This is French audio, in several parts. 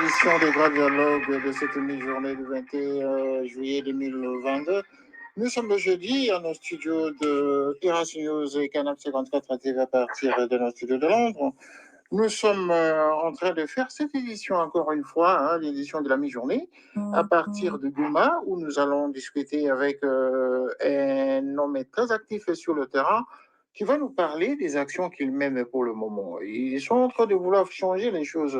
édition des Grands Dialogues de cette mi-journée du 21 juillet 2022. Nous sommes le jeudi à nos studios de Iras News et Canap 54 TV à partir de nos studios de Londres. Nous sommes en train de faire cette édition encore une fois, l'édition de la mi-journée, à partir de Guma, où nous allons discuter avec un homme très actif sur le terrain qui va nous parler des actions qu'il mène pour le moment. Ils sont en train de vouloir changer les choses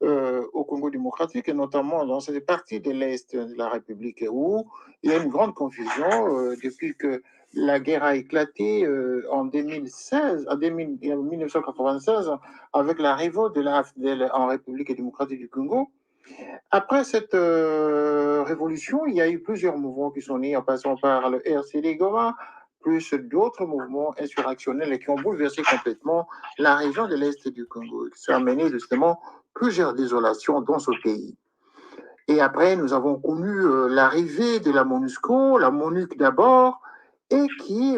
au Congo démocratique, et notamment dans cette partie de l'Est de la République, où il y a une grande confusion depuis que la guerre a éclaté en 1996, avec la révolte de la AFDL en République démocratique du Congo. Après cette révolution, il y a eu plusieurs mouvements qui sont nés, en passant par le RCD Goma, plus d'autres mouvements insurrectionnels qui ont bouleversé complètement la région de l'Est du Congo, qui a amené justement plusieurs désolations dans ce pays. Et après, nous avons connu l'arrivée de la MONUSCO, la MONUC d'abord, et qui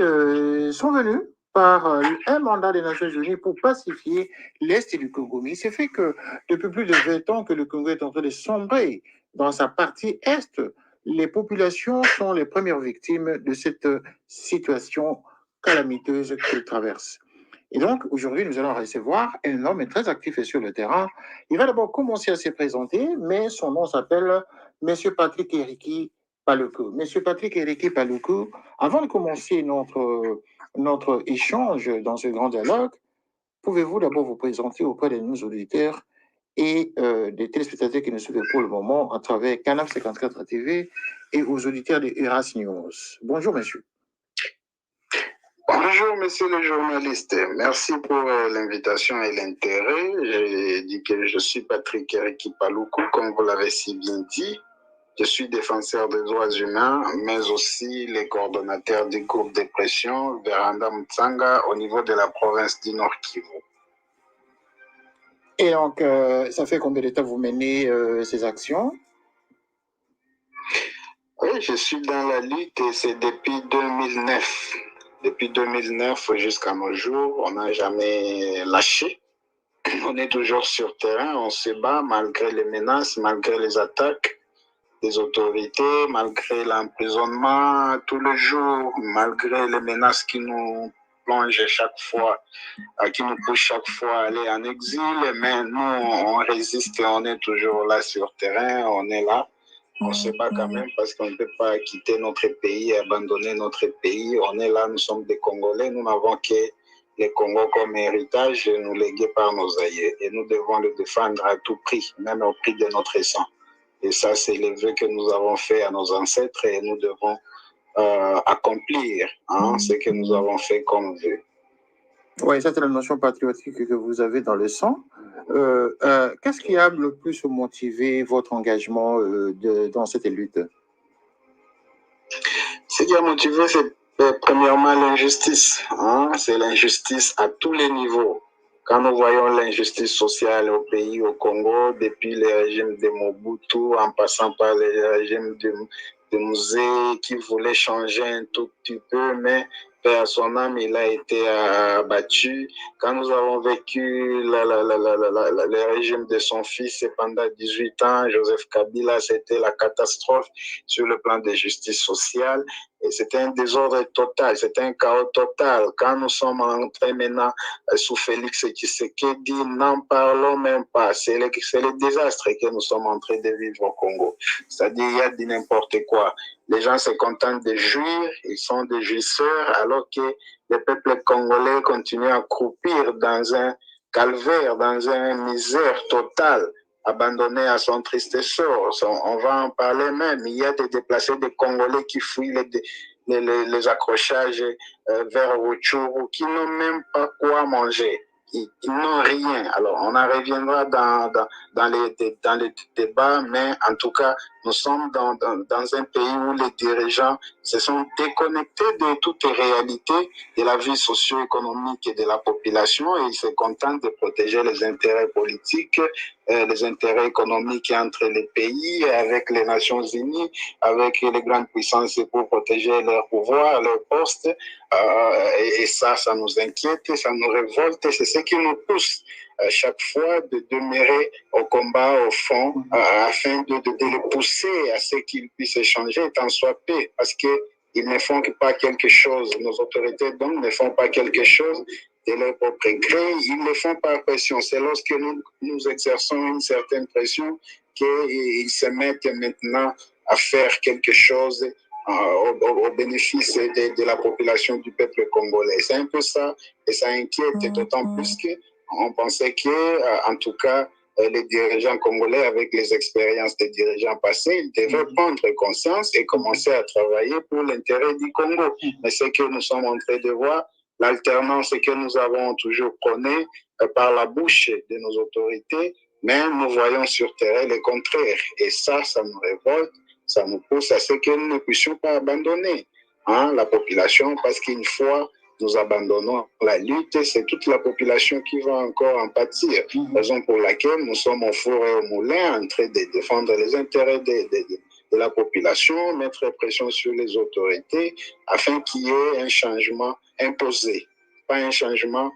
sont venus par un mandat des Nations Unies pour pacifier l'Est du Congo. Mais il s'est fait que depuis plus de 20 ans que le Congo est en train de sombrer dans sa partie Est, les populations sont les premières victimes de cette situation calamiteuse qu'il traverse. Et donc, aujourd'hui, nous allons recevoir un homme très actif sur le terrain. Il va d'abord commencer à se présenter, mais son nom s'appelle M. Patrick Eriki Paluku. M. Patrick Eriki Paluku, avant de commencer notre échange dans ce grand dialogue, pouvez-vous d'abord vous présenter auprès de nos auditeurs et des téléspectateurs qui nous suivent pour le moment à travers Canal 54 TV et aux auditeurs de Iras News. Bonjour, monsieur. Bonjour, monsieur le journaliste. Merci pour l'invitation et l'intérêt. J'ai dit que je suis Patrick Eriki Paluku, comme vous l'avez si bien dit. Je suis défenseur des droits humains, mais aussi le coordonnateur du groupe de pression Véranda Mutsanga au niveau de la province du Nord Kivu. Et donc, ça fait combien de temps vous menez ces actions? Oui, je suis dans la lutte et c'est depuis 2009. Depuis 2009 jusqu'à nos jours, on n'a jamais lâché. On est toujours sur terrain, on se bat malgré les menaces, malgré les attaques des autorités, malgré l'emprisonnement tous les jours, malgré les menaces qui nous plongent chaque fois, qui nous poussent chaque fois à aller en exil. Mais nous, on résiste et on est toujours là sur terrain, on est là. On se bat quand même parce qu'on ne peut pas quitter notre pays, abandonner notre pays. On est là, nous sommes des Congolais, nous n'avons que le Congo comme héritage nous légué par nos aïeux. Et nous devons le défendre à tout prix, même au prix de notre sang. Et ça, c'est le vœu que nous avons fait à nos ancêtres et nous devons accomplir ce que nous avons fait comme vœu. Oui, ça c'est la notion patriotique que vous avez dans le sang. Qu'est-ce qui a le plus motivé votre engagement dans cette lutte? Ce qui a motivé, c'est premièrement l'injustice. C'est l'injustice à tous les niveaux. Quand nous voyons l'injustice sociale au pays, au Congo, depuis le régime de Mobutu, en passant par le régime de Musée, qui voulait changer un tout petit peu, mais à son âme, il a été abattu. Quand nous avons vécu le régime de son fils pendant 18 ans, Joseph Kabila, c'était la catastrophe sur le plan de justice sociale. Et c'était un désordre total, c'était un chaos total. Quand nous sommes entrés maintenant sous Félix Tshisekedi, n'en parlons même pas. C'est le désastre que nous sommes en train de vivre au Congo. C'est-à-dire, il y a de n'importe quoi. Les gens se contentent de jouir, ils sont des jouisseurs, alors que le peuple congolais continue à croupir dans un calvaire, dans une misère totale, abandonné à son triste sort. On va en parler même. Il y a des déplacés des Congolais qui fuient les accrochages vers Rutshuru, qui n'ont même pas quoi manger. Ils n'ont rien. Alors, on en reviendra dans les débats, mais en tout cas, nous sommes dans un pays où les dirigeants se sont déconnectés de toute réalité de la vie socio-économique et de la population et ils se contentent de protéger les intérêts politiques, les intérêts économiques entre les pays, avec les Nations Unies, avec les grandes puissances pour protéger leur pouvoir, leur poste. Et ça nous inquiète, ça nous révolte, c'est ce qui nous pousse chaque fois de demeurer au combat, au fond, afin de les pousser à ce qu'ils puissent échanger tant soit peu, parce qu'ils ne font pas quelque chose, nos autorités donc ne font pas quelque chose de leur propre gré, ils le font par pression. C'est lorsque nous exerçons une certaine pression qu'ils se mettent maintenant à faire quelque chose au bénéfice de la population du peuple congolais. C'est un peu ça, et ça inquiète d'autant plus qu'on pensait que, en tout cas, les dirigeants congolais, avec les expériences des dirigeants passés, ils devaient prendre conscience et commencer à travailler pour l'intérêt du Congo. Mais ce que nous sommes en train de voir, l'alternance que nous avons toujours prônée par la bouche de nos autorités, mais nous voyons sur terrain le contraire. Et ça nous révolte, ça nous pousse à ce que nous ne puissions pas abandonner la population, parce qu'une fois nous abandonnons la lutte, c'est toute la population qui va encore en pâtir. Raison pour laquelle nous sommes au four et au moulin en train de défendre les intérêts de la population, mettre pression sur les autorités afin qu'il y ait un changement imposé, pas un changement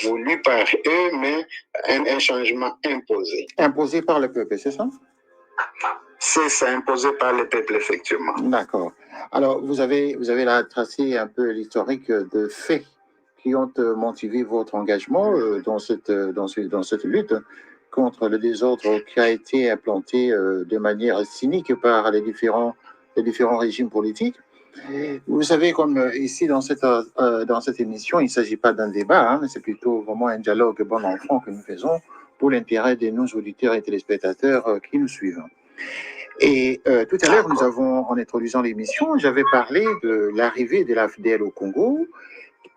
voulu par eux, mais un changement imposé. Imposé par le peuple, c'est ça? C'est ça, imposé par le peuple, effectivement. D'accord. Alors, vous avez là tracé un peu l'historique de faits qui ont motivé votre engagement dans cette lutte contre le désordre qui a été implanté de manière cynique par les différents régimes politiques. Vous savez, comme ici dans cette émission, il ne s'agit pas d'un débat, mais c'est plutôt vraiment un dialogue bon enfant que nous faisons pour l'intérêt de nos auditeurs et téléspectateurs qui nous suivent. Et tout à l'heure, en introduisant l'émission, j'avais parlé de l'arrivée de l'AFDL au Congo,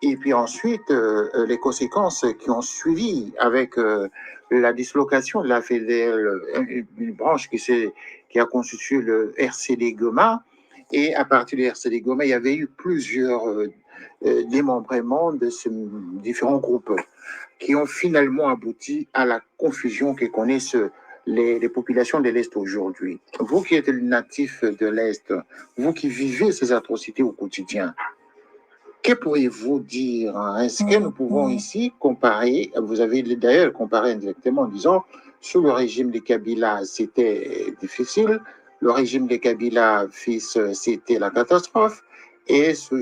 et puis ensuite les conséquences qui ont suivi avec la dislocation de l'AFDL, une branche qui a constitué le RCD Goma. Et à partir du RCD Goma, il y avait eu plusieurs démembrements de ces différents groupes qui ont finalement abouti à la confusion que connaissent les populations de l'Est aujourd'hui. Vous qui êtes natif de l'Est, vous qui vivez ces atrocités au quotidien, que pourriez-vous dire? Est-ce que nous pouvons ici comparer, vous avez d'ailleurs comparé indirectement en disant, sous le régime de Kabila, c'était difficile, le régime de Kabila, fils, c'était la catastrophe, et sous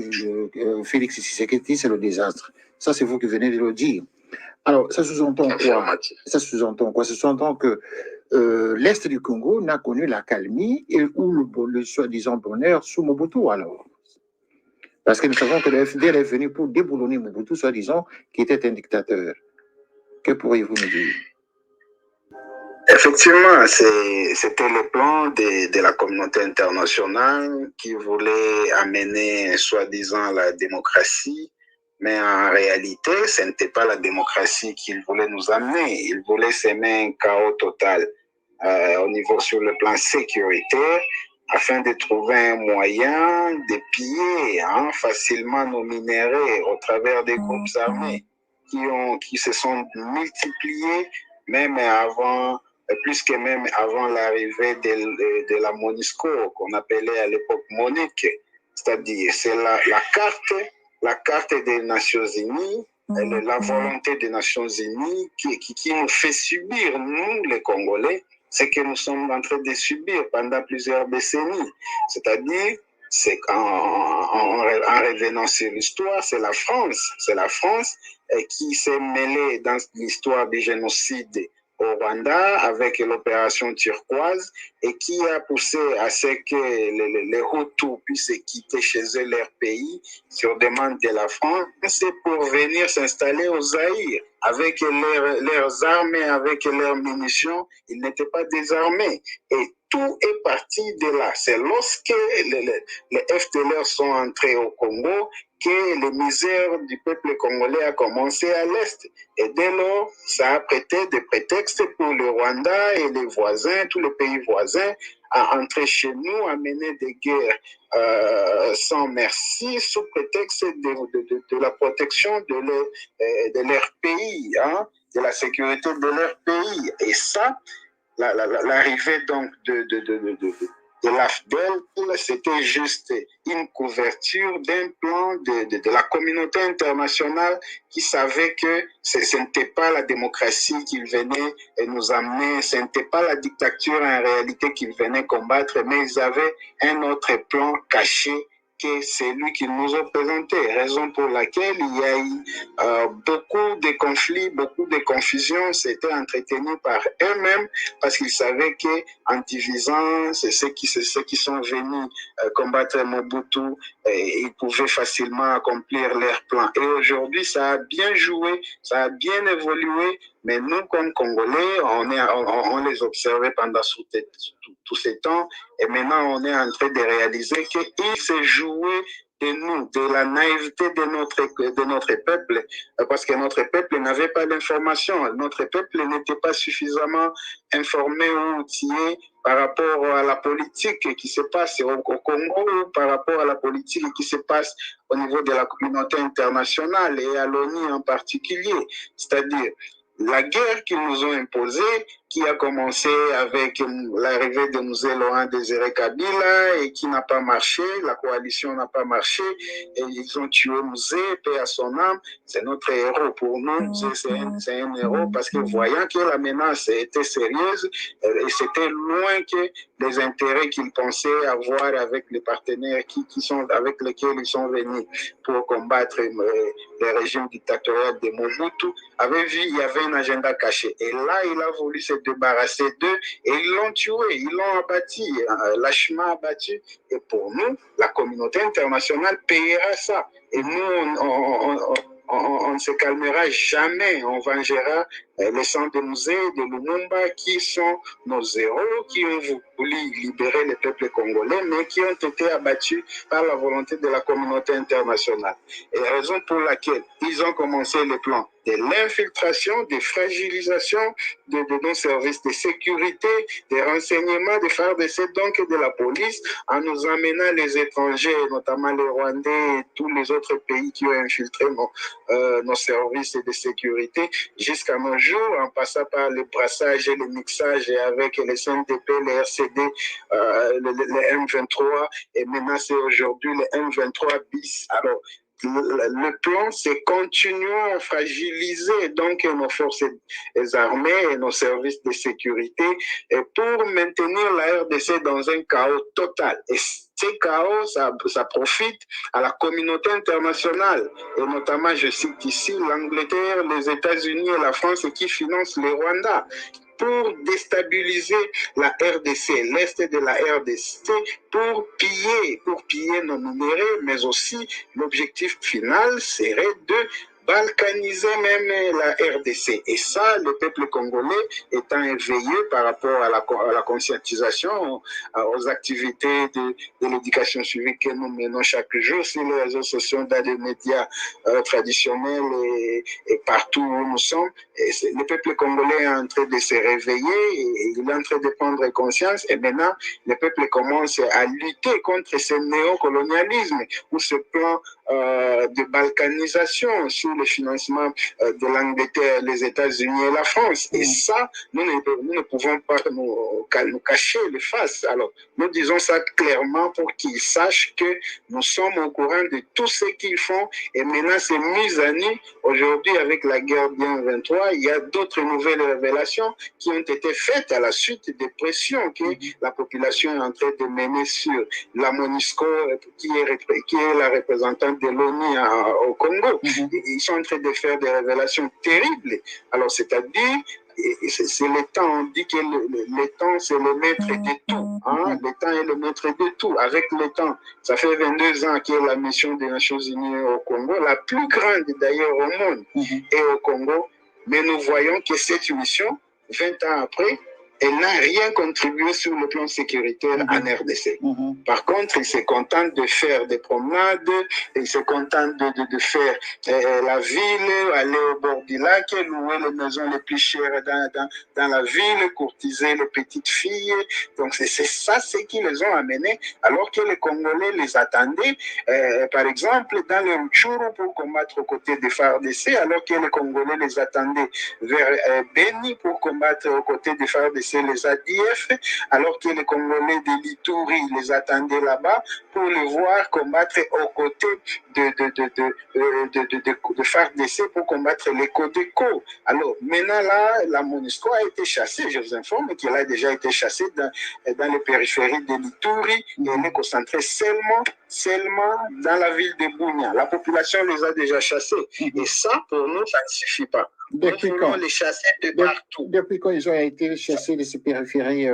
Félix Tshisekedi, c'est le désastre. Ça, c'est vous qui venez de le dire. Alors, ça sous-entend quoi? Ça sous-entend quoi? Ça sous-entend que l'Est du Congo n'a connu l'accalmie ou le soi-disant bonheur sous Mobutu, alors. Parce que nous savons que le FDL est venu pour déboulonner Mobutu, soi-disant, qui était un dictateur. Que pourriez-vous me dire? Effectivement, c'était le plan de la communauté internationale qui voulait amener, soi-disant, la démocratie. Mais en réalité, ce n'était pas la démocratie qu'il voulait nous amener. Il voulait semer un chaos total au niveau sur le plan sécuritaire, afin de trouver un moyen de piller facilement nos minéraux au travers des groupes armés qui se sont multipliés, même avant, plus que même avant l'arrivée de la MONUSCO, qu'on appelait à l'époque MONUC. C'est-à-dire, c'est la carte des Nations Unies, la volonté des Nations Unies qui nous fait subir, nous les Congolais, ce que nous sommes en train de subir pendant plusieurs décennies. C'est-à-dire, c'est en revenant sur l'histoire, c'est la France qui s'est mêlée dans l'histoire du génocide au Rwanda avec l'opération turquoise et qui a poussé à ce que les Hutus puissent quitter chez eux leur pays sur demande de la France pour venir s'installer au Zaïre avec leurs armes et avec leurs munitions. Ils n'étaient pas désarmés. Et tout est parti de là. C'est lorsque les FDLR sont entrés au Congo que les misères du peuple congolais a commencé à l'Est. Et dès lors, ça a prêté des prétextes pour le Rwanda et les voisins, tous les pays voisins, à entrer chez nous, à mener des guerres sans merci, sous prétexte de la protection de leur pays, de la sécurité de leur pays. Et ça, l'arrivée donc de l'AFDEL, c'était juste une couverture d'un plan de la communauté internationale qui savait que ce n'était pas la démocratie qu'il venait nous amener, ce n'était pas la dictature en réalité qu'il venait combattre, mais ils avaient un autre plan caché que c'est lui qui nous a présenté, raison pour laquelle il y a eu beaucoup de conflits, beaucoup de confusions, c'était entretenu par eux-mêmes parce qu'ils savaient qu'en divisant, c'est ceux qui sont venus combattre Mobutu, ils pouvaient facilement accomplir leur plan. Et aujourd'hui, ça a bien joué, ça a bien évolué, mais nous, comme Congolais, on les observait pendant tout ce temps, et maintenant on est en train de réaliser qu'il s'est joué de nous, de la naïveté de notre peuple, parce que notre peuple n'avait pas d'information, notre peuple n'était pas suffisamment informé ou outillé par rapport à la politique qui se passe au Congo, par rapport à la politique qui se passe au niveau de la communauté internationale et à l'ONU en particulier. C'est-à-dire, la guerre qu'ils nous ont imposée, qui a commencé avec l'arrivée de Mzee Laurent Désiré Kabila et qui n'a pas marché, la coalition n'a pas marché, et ils ont tué Mzee, paix à son âme, c'est notre héros pour nous, c'est un héros parce que voyant que la menace était sérieuse et c'était loin que les intérêts qu'ils pensaient avoir avec les partenaires avec lesquels ils sont venus pour combattre le régime dictatorial de Mobutu, avait vu il y avait un agenda caché. Et là, il a voulu se débarrasser d'eux et ils l'ont tué, ils l'ont abattu, lâchement abattu. Et pour nous, la communauté internationale payera ça. Et nous, on ne se calmera jamais, on vengera les sangs de Mzee, de Lumumba, qui sont nos héros, qui ont voulu libérer le peuple congolais, mais qui ont été abattus par la volonté de la communauté internationale. Et la raison pour laquelle ils ont commencé le plan de l'infiltration, de fragilisation de nos services de sécurité, des renseignements, des FARDC, donc de la police, en nous amenant les étrangers, notamment les Rwandais et tous les autres pays qui ont infiltré nos services de sécurité jusqu'à nos jours, en passant par le brassage et le mixage avec les CNDP, les RCD, les M23, et maintenant c'est aujourd'hui les M23 bis. Alors, le plan, c'est continuer à fragiliser donc nos forces armées et nos services de sécurité et pour maintenir la RDC dans un chaos total. Et ce chaos, ça profite à la communauté internationale, et notamment, je cite ici, l'Angleterre, les États-Unis et la France qui financent le Rwanda pour déstabiliser la RDC, l'Est de la RDC, pour piller nos minéraux, mais aussi l'objectif final serait de balkaniser même la RDC. Et ça, le peuple congolais étant éveillé par rapport à la conscientisation, aux activités de l'éducation civique que nous menons chaque jour sur les réseaux sociaux, dans les médias traditionnels et partout où nous sommes, et le peuple congolais est en train de se réveiller et il est en train de prendre conscience, et maintenant, le peuple commence à lutter contre ce néocolonialisme ou ce plan de balkanisation sous le financement de l'Angleterre, les États-Unis et la France. Et ça, nous ne pouvons pas nous cacher le face. Alors, nous disons ça clairement pour qu'ils sachent que nous sommes au courant de tout ce qu'ils font. Et maintenant, c'est mis à nu. Aujourd'hui, avec la guerre bien 23, il y a d'autres nouvelles révélations qui ont été faites à la suite des pressions que la population est en train de mener sur la MONUSCO, qui est la représentante de l'ONU au Congo. Ils sont en train de faire des révélations terribles. Alors, c'est-à-dire, c'est le temps, on dit que le temps, c'est le maître de tout. Hein? Le temps est le maître de tout. Avec le temps, ça fait 22 ans qu'il y a la mission des Nations Unies au Congo, la plus grande d'ailleurs au monde, et au Congo. Mais nous voyons que cette mission, 20 ans après, elle n'a rien contribué sur le plan sécuritaire en RDC. Par contre, il se contente de faire des promenades, il se contente de faire la ville, aller au bord du lac, louer les maisons les plus chères dans la ville, courtiser les petites filles. Donc, c'est ça ce qui les ont amenés, alors que les Congolais les attendaient, par exemple, dans le Rutshuru pour combattre aux côtés des FARDC, alors que les Congolais les attendaient vers Beni pour combattre aux côtés des FARDC. c'est les ADF, alors que les Congolais de l'Ituri les attendaient là-bas pour les voir combattre aux côtés de FARDC pour combattre les Codeco. Alors maintenant là, la MONUSCO a été chassée, je vous informe qu'elle a déjà été chassée dans les périphéries de l'Ituri et elle est concentrée seulement dans la ville de Bunia. La population les a déjà chassés. Et ça, pour nous, ça ne suffit pas. Depuis nous quand voulons les chasser de partout. Depuis quand ils ont été chassés de ces périphéries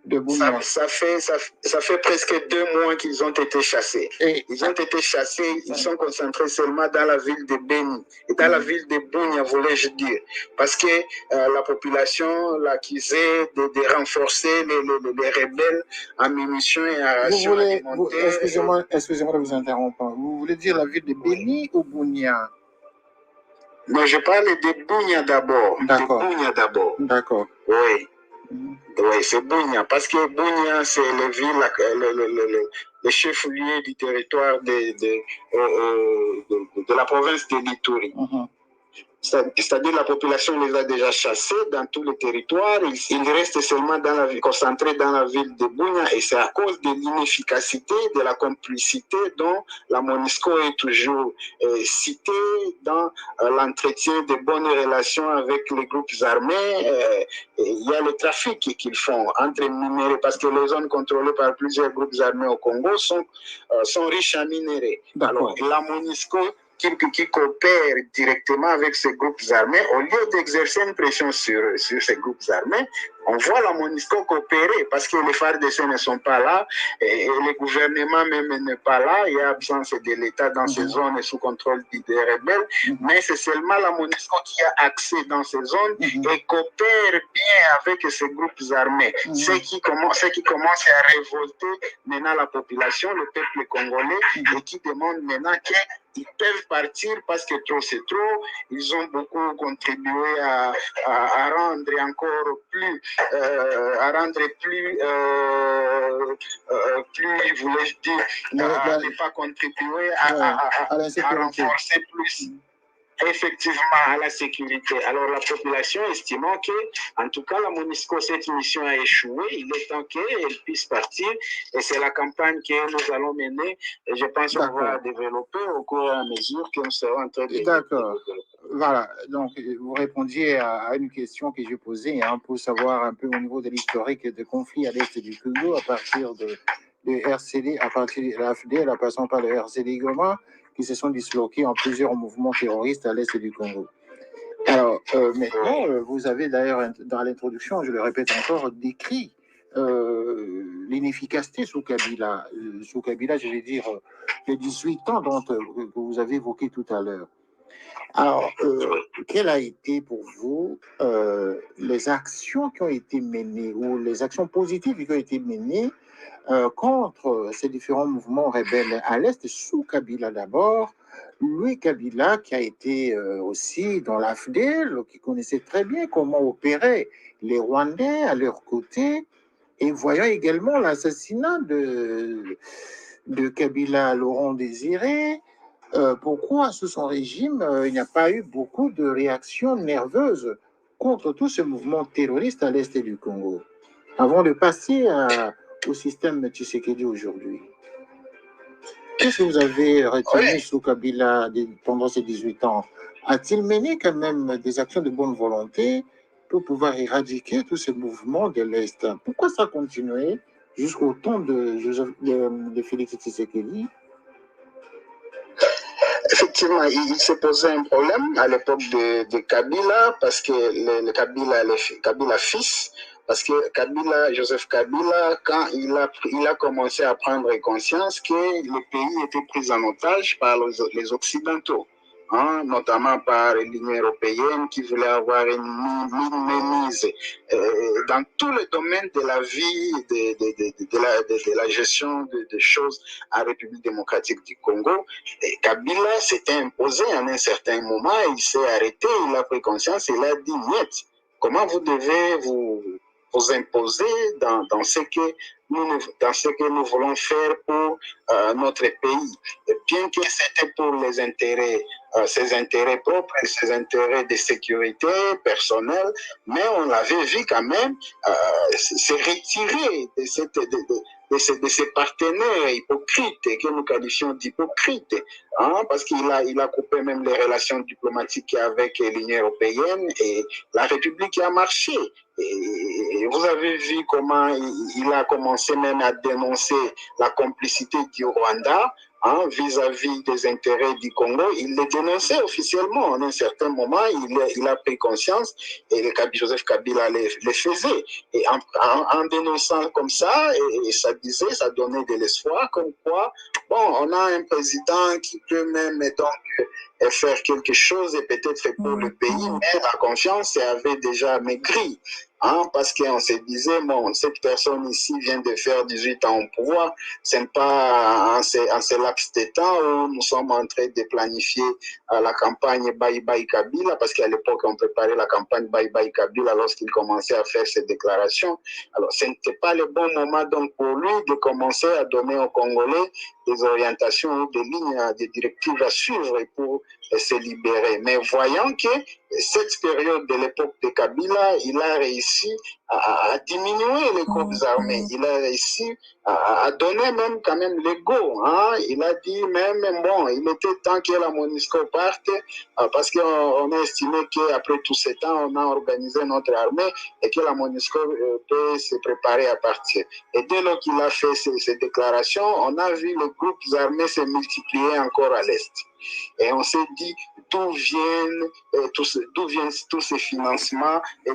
de Bunia? Ça fait presque 2 mois qu'ils ont été chassés. Ils ont été chassés, ils sont concentrés seulement dans la ville de Beni et dans la ville de Bunia, voulais-je dire. Parce que la population l'accusait de renforcer les rebelles en munitions et en rations alimentaires. Excusez-moi de vous interrompre. Vous voulez dire la ville de Beni ou Bunia? Non, je parle de Bunia d'abord. D'accord. De Bunia d'abord. D'accord. Oui. Oui, c'est Bunia, parce que Bunia, c'est les villes, le chef-lieu du territoire de la province de l'Ituri. C'est-à-dire la population les a déjà chassés dans tout le territoire. Ils restent seulement concentrés dans la ville de Bunia et c'est à cause de l'inefficacité, de la complicité dont la MONUSCO est toujours citée dans l'entretien de bonnes relations avec les groupes armés. Il y a le trafic qu'ils font entre minéraux parce que les zones contrôlées par plusieurs groupes armés au Congo sont riches en minéraux. Alors la MONUSCO qui coopèrent directement avec ces groupes armés, au lieu d'exercer une pression sur ces groupes armés, on voit la MONUSCO coopérer parce que les FARDC ne sont pas là et le gouvernement même n'est pas là. Il y a absence de l'État dans ces zones sous contrôle des rebelles, mais c'est seulement la MONUSCO qui a accès dans ces zones et coopère bien avec ces groupes armés. Ce qui commence à révolter maintenant la population, le peuple congolais, et qui demande maintenant qu'ils peuvent partir parce que trop c'est trop. Ils ont beaucoup contribué à rendre encore plus plus, voulais-je dire, ne pas contribuer à renforcer plus effectivement à la sécurité. Alors la population estimant que, en tout cas, la MONUSCO, cette mission a échoué, il est temps qu'elle puisse partir et c'est la campagne que nous allons mener et je pense qu'on va développer au cours et à mesure que nous serons en train de D'accord. Voilà, donc vous répondiez à une question que j'ai posée pour savoir un peu au niveau de l'historique des conflits à l'est du Congo à partir de RCD, à partir de l'AFD, en passant par le RCD Goma, qui se sont disloqués en plusieurs mouvements terroristes à l'est du Congo. Alors, maintenant, vous avez d'ailleurs, dans l'introduction, je le répète encore, décrit l'inefficacité sous Kabila. Sous Kabila, je vais dire, les 18 ans que vous avez évoqué tout à l'heure. Alors, quelles a été pour vous les actions qui ont été menées ou les actions positives qui ont été menées contre ces différents mouvements rebelles à l'Est, sous Kabila d'abord, Louis Kabila qui a été aussi dans l'AFDEL, qui connaissait très bien comment opéraient les Rwandais à leur côté, et voyant également l'assassinat de Kabila Laurent Désiré. Pourquoi sous son régime, il n'y a pas eu beaucoup de réactions nerveuses contre tous ces mouvements terroristes à l'Est du Congo, avant de passer au système Tshisekedi aujourd'hui? Qu'est-ce que vous avez retenu sous Kabila pendant ces 18 ans? A-t-il mené quand même des actions de bonne volonté pour pouvoir éradiquer tous ces mouvements de l'Est? Pourquoi ça a continué jusqu'au temps de Félix Tshisekedi? Effectivement, il s'est posé un problème à l'époque de Kabila, parce que le Kabila fils, parce que Joseph Kabila, quand il a commencé à prendre conscience que le pays était pris en otage par les Occidentaux, notamment par l'Union européenne qui voulait avoir une mise dans tous les domaines de la vie, de la gestion des choses à la République démocratique du Congo. Et Kabila s'était imposé en un certain moment, il s'est arrêté, il a pris conscience, il a dit, niet, comment vous devez vous imposer dans ce que dans ce que nous voulons faire pour notre pays. Et bien que c'était pour les intérêts, ses intérêts propres, ses intérêts de sécurité personnelle, mais on l'avait vu quand même se retirer de ces partenaires hypocrites que nous qualifions d'hypocrites, hein, parce qu'il a coupé même les relations diplomatiques avec l'Union européenne et la République a marché. Et vous avez vu comment il a commencé même à dénoncer la complicité du Rwanda, hein, vis-à-vis des intérêts du Congo. Il les dénonçait officiellement. En un certain moment, il a pris conscience et Joseph Kabila les faisait. Et en dénonçant comme ça, et ça disait, ça donnait de l'espoir, comme quoi, bon, on a un président qui peut même donc faire quelque chose et peut-être pour le pays, mais la confiance avait déjà maigri. Hein, parce qu'on se disait, bon, cette personne ici vient de faire 18 ans au pouvoir, ce n'est pas en ce laps de temps où nous sommes en train de planifier la campagne Bye Bye Kabila, parce qu'à l'époque, on préparait la campagne Bye Bye Kabila lorsqu'il commençait à faire ses déclarations. Alors, ce n'était pas le bon moment donc pour lui de commencer à donner aux Congolais des orientations, des lignes, des directives à suivre pour se libérer. Mais voyant que cette période de l'époque de Kabila, il a réussi à diminuer les groupes armés. Il a réussi à donner même quand même l'ego. Hein. Il a dit même, bon, il était temps que la MONUSCO parte parce qu'on a estimé qu'après tout ce temps, on a organisé notre armée et que la MONUSCO peut se préparer à partir. Et dès lors qu'il a fait ces déclarations, on a vu les groupes armés se multiplier encore à l'Est. Et on s'est dit d'où viennent tous ces financements et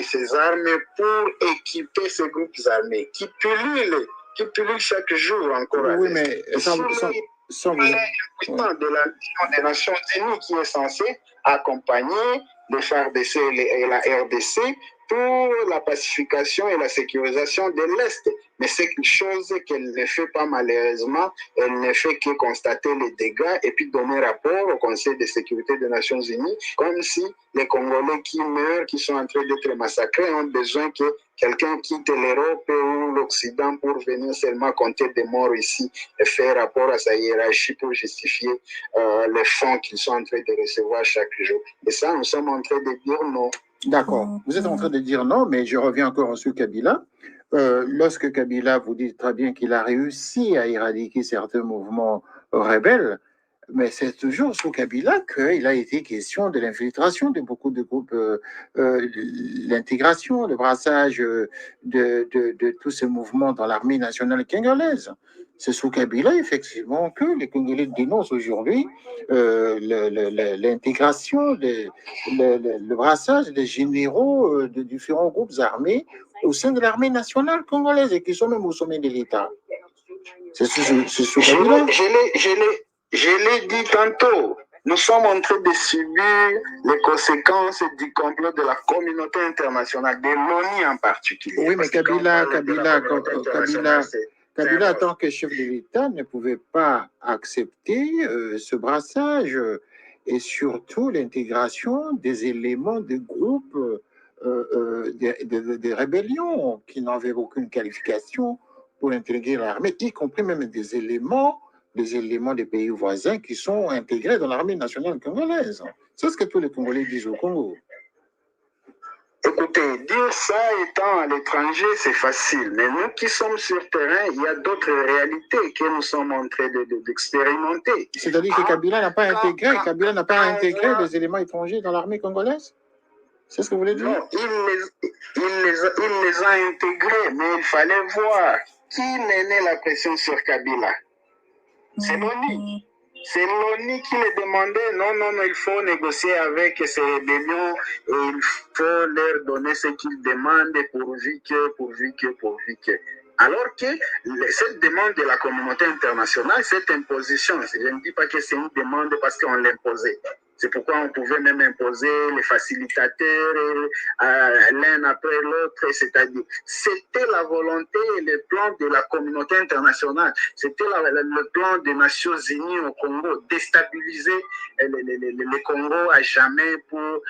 ces armes pour équiper ces groupes armés qui pullulent chaque jour encore à l'Est. Oui, mais de la des Nations Unies qui est censé accompagner les FARDC et la RDC pour la pacification et la sécurisation de l'Est. Mais c'est quelque chose qu'elle ne fait pas malheureusement. Elle ne fait que constater les dégâts et puis donner rapport au Conseil de sécurité des Nations Unies, comme si les Congolais qui meurent, qui sont en train d'être massacrés, ont besoin que quelqu'un quitte l'Europe ou l'Occident pour venir seulement compter des morts ici et faire rapport à sa hiérarchie pour justifier les fonds qu'ils sont en train de recevoir chaque jour. Et ça, nous sommes en train de dire non. D'accord. Vous êtes en train de dire non, mais je reviens encore sur Kabila. Lorsque Kabila, vous dites très bien qu'il a réussi à éradiquer certains mouvements rebelles, mais c'est toujours sous Kabila qu'il a été question de l'infiltration de beaucoup de groupes, l'intégration, le brassage de tous ces mouvements dans l'armée nationale congolaise. C'est sous Kabila, effectivement, que les Congolais dénoncent aujourd'hui l'intégration, le brassage des généraux de différents groupes armés au sein de l'armée nationale congolaise et qui sont même au sommet de l'État. C'est sous Kabila. Je l'ai dit tantôt. Nous sommes en train de subir les conséquences du complot de la communauté internationale, de l'ONU en particulier. Oui, mais Kabila, en tant que chef de l'État, ne pouvait pas accepter ce brassage et surtout l'intégration des éléments de groupes des rébellions qui n'avaient aucune qualification pour intégrer l'armée, y compris même des éléments des pays voisins qui sont intégrés dans l'armée nationale congolaise. C'est ce que tous les Congolais disent au Congo. Écoutez, dire ça étant à l'étranger, c'est facile. Mais nous qui sommes sur terrain, il y a d'autres réalités que nous sommes en train d'expérimenter. C'est-à-dire que Kabila n'a pas intégré les éléments étrangers dans l'armée congolaise? C'est ce que vous voulez dire? Non, il les a intégrés, mais il fallait voir qui menait la pression sur Kabila. C'est l'ONU. C'est l'ONU qui les demandait, non, il faut négocier avec ces rébellions et il faut leur donner ce qu'ils demandent pourvu que. Alors que cette demande de la communauté internationale, cette imposition, je ne dis pas que c'est une demande parce qu'on l'imposait. C'est pourquoi on pouvait même imposer les facilitateurs l'un après l'autre, c'est-à-dire c'était la volonté et le plan de la communauté internationale, c'était le plan des Nations Unies au Congo, déstabiliser le Congo à jamais pour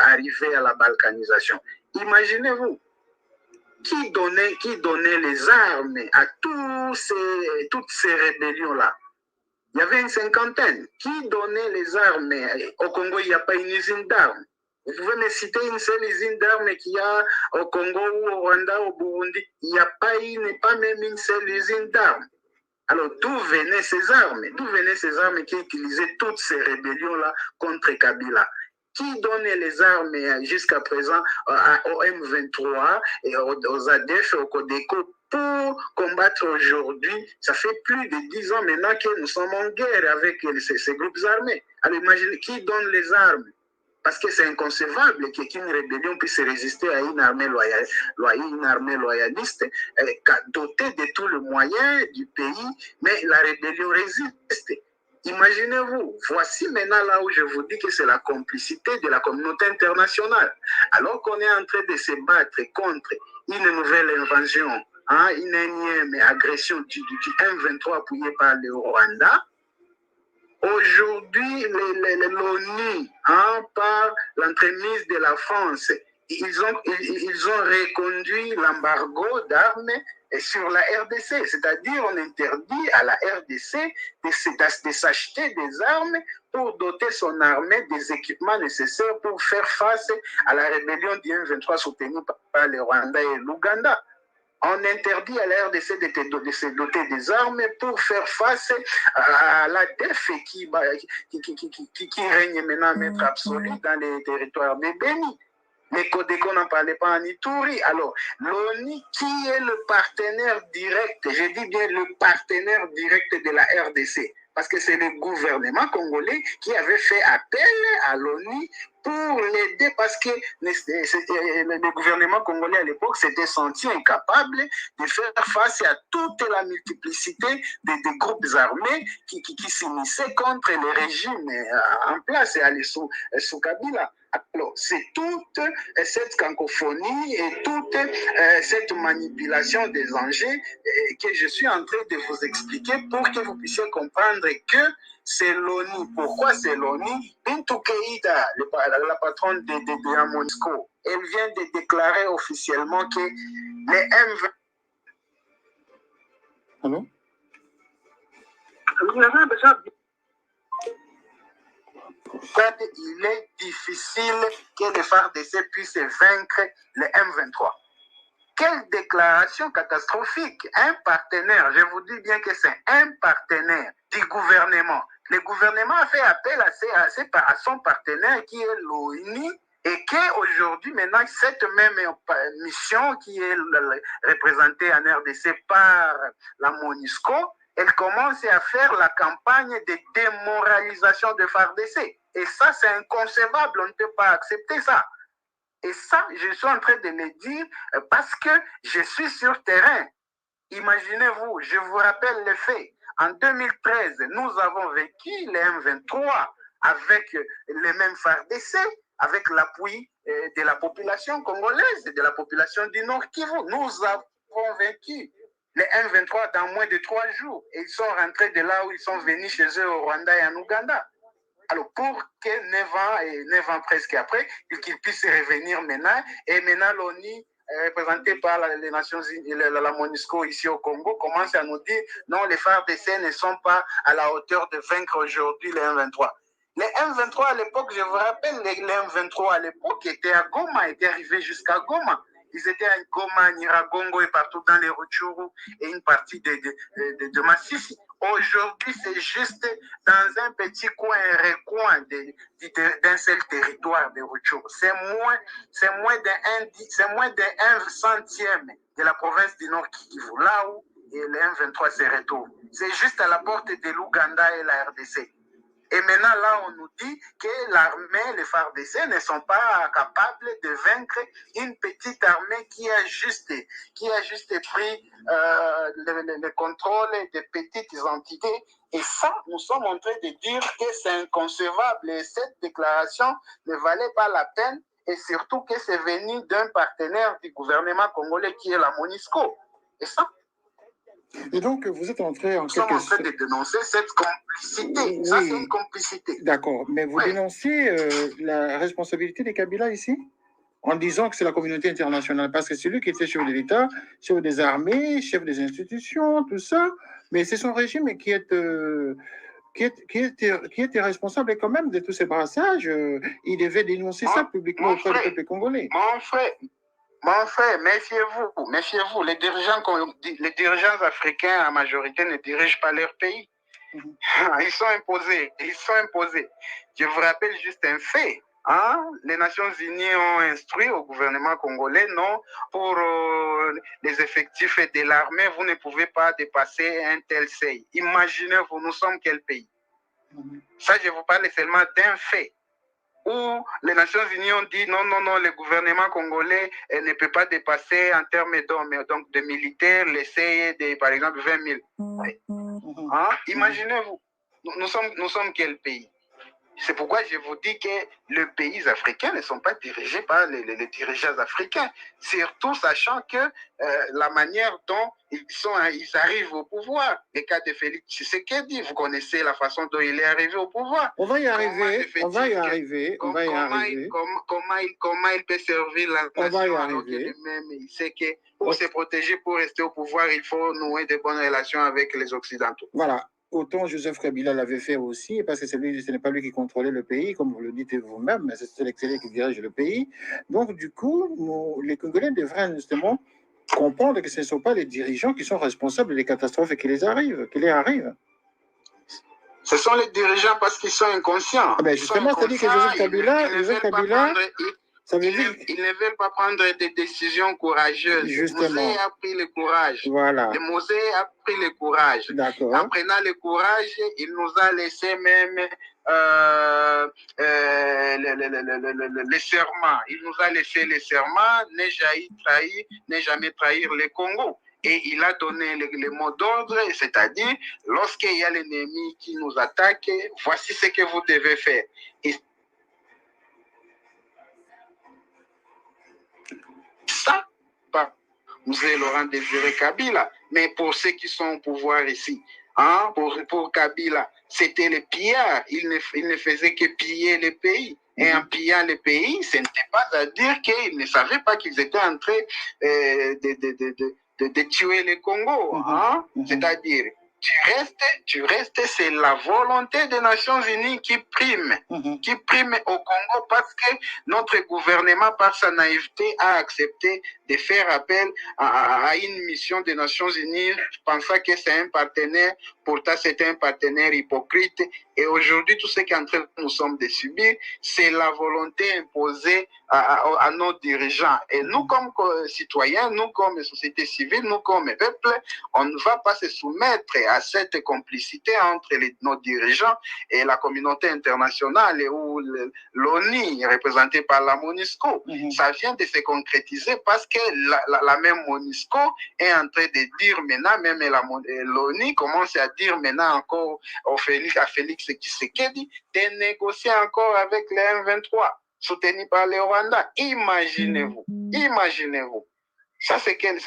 arriver à la balkanisation. Imaginez-vous qui donnait les armes à toutes ces rébellions-là? Il y avait une cinquantaine. Qui donnait les armes? Au Congo, il n'y a pas une usine d'armes. Vous pouvez me citer une seule usine d'armes qu'il y a au Congo ou au Rwanda, au Burundi. Il n'y a pas même une seule usine d'armes. Alors, d'où venaient ces armes? D'où venaient ces armes qui utilisaient toutes ces rébellions-là contre Kabila? Qui donnait les armes jusqu'à présent au M23 et aux ADF, au Codeco pour combattre aujourd'hui? Ça fait plus de 10 ans maintenant que nous sommes en guerre avec ces groupes armés. Alors, imaginez qui donne les armes? Parce que c'est inconcevable qu'une rébellion puisse résister à une armée loyaliste, dotée de tous les moyens du pays, mais la rébellion résiste. Imaginez-vous, voici maintenant là où je vous dis que c'est la complicité de la communauté internationale. Alors qu'on est en train de se battre contre une nouvelle invasion, une énième agression du M23 appuyée par le Rwanda. Aujourd'hui, l'ONU, par l'entremise de la France, ils ont reconduit l'embargo d'armes sur la RDC, c'est-à-dire on interdit à la RDC de s'acheter des armes pour doter son armée des équipements nécessaires pour faire face à la rébellion du M23 soutenue par le Rwanda et l'Ouganda. On interdit à la RDC de se doter des armes pour faire face à la l'ADF qui règne maintenant maître absolu dans les territoires de Béni. Les Codeco n'en parlaient pas en Ituri. Alors, l'ONU, qui est le partenaire direct, je dis bien le partenaire direct de la RDC, parce que c'est le gouvernement congolais qui avait fait appel à l'ONU pour l'aider, parce que le gouvernement congolais à l'époque s'était senti incapable de faire face à toute la multiplicité des groupes armés qui s'initiaient contre les régimes en place sous Kabila. Alors, c'est toute cette cacophonie et toute cette manipulation des enjeux que je suis en train de vous expliquer pour que vous puissiez comprendre que c'est l'ONU. Pourquoi c'est l'ONU? Bintou Keïta, la patronne de la MONUSCO, elle vient de déclarer officiellement que les M20... Allô? Il est difficile que les FARDC puissent vaincre les M23. Quelle déclaration catastrophique! Un partenaire, je vous dis bien que c'est un partenaire du gouvernement. Le gouvernement a fait appel à son partenaire qui est l'ONU et qu'aujourd'hui, maintenant, cette même mission qui est représentée en RDC par la MONUSCO, elle commence à faire la campagne de démoralisation de FARDC. Et ça, c'est inconcevable, on ne peut pas accepter ça. Et ça, je suis en train de le dire parce que je suis sur terrain. Imaginez-vous, je vous rappelle les faits. En 2013, nous avons vécu les M23 avec les mêmes FARDC, avec l'appui de la population congolaise et de la population du Nord Kivu. Nous avons vécu les M23 dans moins de 3 jours. Et ils sont rentrés de là où ils sont venus chez eux au Rwanda et en Ouganda. Alors, pour que 9 ans presque après, qu'ils puissent revenir maintenant, et maintenant l'ONU, représentée par les Nations Unies, la MONUSCO ici au Congo, commence à nous dire non, les FARDC ne sont pas à la hauteur de vaincre aujourd'hui les M23. Les M23 à l'époque, je vous rappelle, les M23 à l'époque étaient à Goma, étaient arrivés jusqu'à Goma. Ils étaient à Goma, Nyiragongo et partout dans les Rutshuru et une partie de Massissi. Aujourd'hui, c'est juste dans un petit recoin d'un seul territoire de Rutshuru. C'est moins d'un centième de la province du Nord Kivu, là où les M23 se retrouvent. C'est juste à la porte de l'Ouganda et la RDC. Et maintenant, là, on nous dit que l'armée, les FARDC, ne sont pas capables de vaincre une petite armée qui a juste pris le contrôle des petites entités. Et ça, nous sommes en train de dire que c'est inconcevable. Et cette déclaration ne valait pas la peine. Et surtout que c'est venu d'un partenaire du gouvernement congolais qui est la MONUSCO. Et ça, et donc, vous êtes entré en quelque sorte... Nous sommes en train de dénoncer cette complicité. Oui. Ça, c'est une complicité. D'accord. Mais vous dénoncez la responsabilité des Kabila ici? en disant que c'est la communauté internationale, parce que c'est lui qui était chef de l'État, chef des armées, chef des institutions, tout ça, mais c'est son régime qui était responsable quand même de tous ces brassages. Il devait dénoncer ça publiquement auprès du peuple congolais. Mon frère, méfiez-vous. Les dirigeants africains, en majorité, ne dirigent pas leur pays. Ils sont imposés. Je vous rappelle juste un fait. Hein? Les Nations Unies ont instruit au gouvernement congolais, non, pour les effectifs de l'armée, vous ne pouvez pas dépasser un tel seuil. Imaginez-vous, nous sommes quel pays? Ça, je vous parle seulement d'un fait où les Nations Unies ont dit non, le gouvernement congolais ne peut pas dépasser en termes donc de militaires les seuils de, par exemple, 20 000. Hein? Imaginez-vous, nous sommes quel pays? C'est pourquoi je vous dis que les pays africains ne sont pas dirigés par les dirigeants africains, surtout sachant que la manière dont ils arrivent au pouvoir. Le cas de Félix Tshisekedi, vous connaissez la façon dont il est arrivé au pouvoir. On va y arriver. Comment il peut servir la nation alors que lui-même, il sait que pour se protéger, pour rester au pouvoir, il faut nouer de bonnes relations avec les Occidentaux. Voilà. Autant Joseph Kabila l'avait fait aussi, parce que ce n'est pas lui qui contrôlait le pays, comme vous le dites vous-même, mais c'est l'extérieur qui dirige le pays. Donc, du coup, les Congolais devraient justement comprendre que ce ne sont pas les dirigeants qui sont responsables des catastrophes qui les arrivent. Ce sont les dirigeants parce qu'ils sont inconscients. Ah ben justement, c'est-à-dire que Joseph Kabila, ils ne veulent pas prendre des décisions courageuses. Mosé a pris le courage. Voilà. Mosé a pris le courage. D'accord. En prenant le courage, il nous a laissé même les serments. Il nous a laissé les serments, ne jamais trahir le Congo. Et il a donné les mots d'ordre, c'est-à-dire, lorsqu'il y a l'ennemi qui nous attaque, voici ce que vous devez faire. Et ça, pas Mzee Laurent Désiré Kabila, mais pour ceux qui sont au pouvoir ici, hein, pour Kabila, c'était le pillard. Il ne faisait que piller le pays. Et en pillant le pays, ce n'était pas à dire qu'ils ne savaient pas qu'ils étaient en train de tuer le Congo. Hein? C'est-à-dire, tu restes, c'est la volonté des Nations Unies qui prime au Congo parce que notre gouvernement, par sa naïveté, a accepté de faire appel à une mission des Nations Unies, pensant que c'est un partenaire, pourtant c'est un partenaire hypocrite. Et aujourd'hui, tout ce qu'en train nous sommes de subir, c'est la volonté imposée à nos dirigeants. Et nous, comme citoyens, nous, comme société civile, nous, comme peuple, on ne va pas se soumettre à cette complicité entre nos dirigeants et la communauté internationale ou l'ONU, représentée par la MONUSCO. Ça vient de se concrétiser parce que la même MONUSCO est en train de dire maintenant, même l'ONU commence à dire maintenant encore à Félix Tshisekedi de négocier encore avec les M23, soutenus par le Rwanda. Imaginez-vous. Ça, c'est quel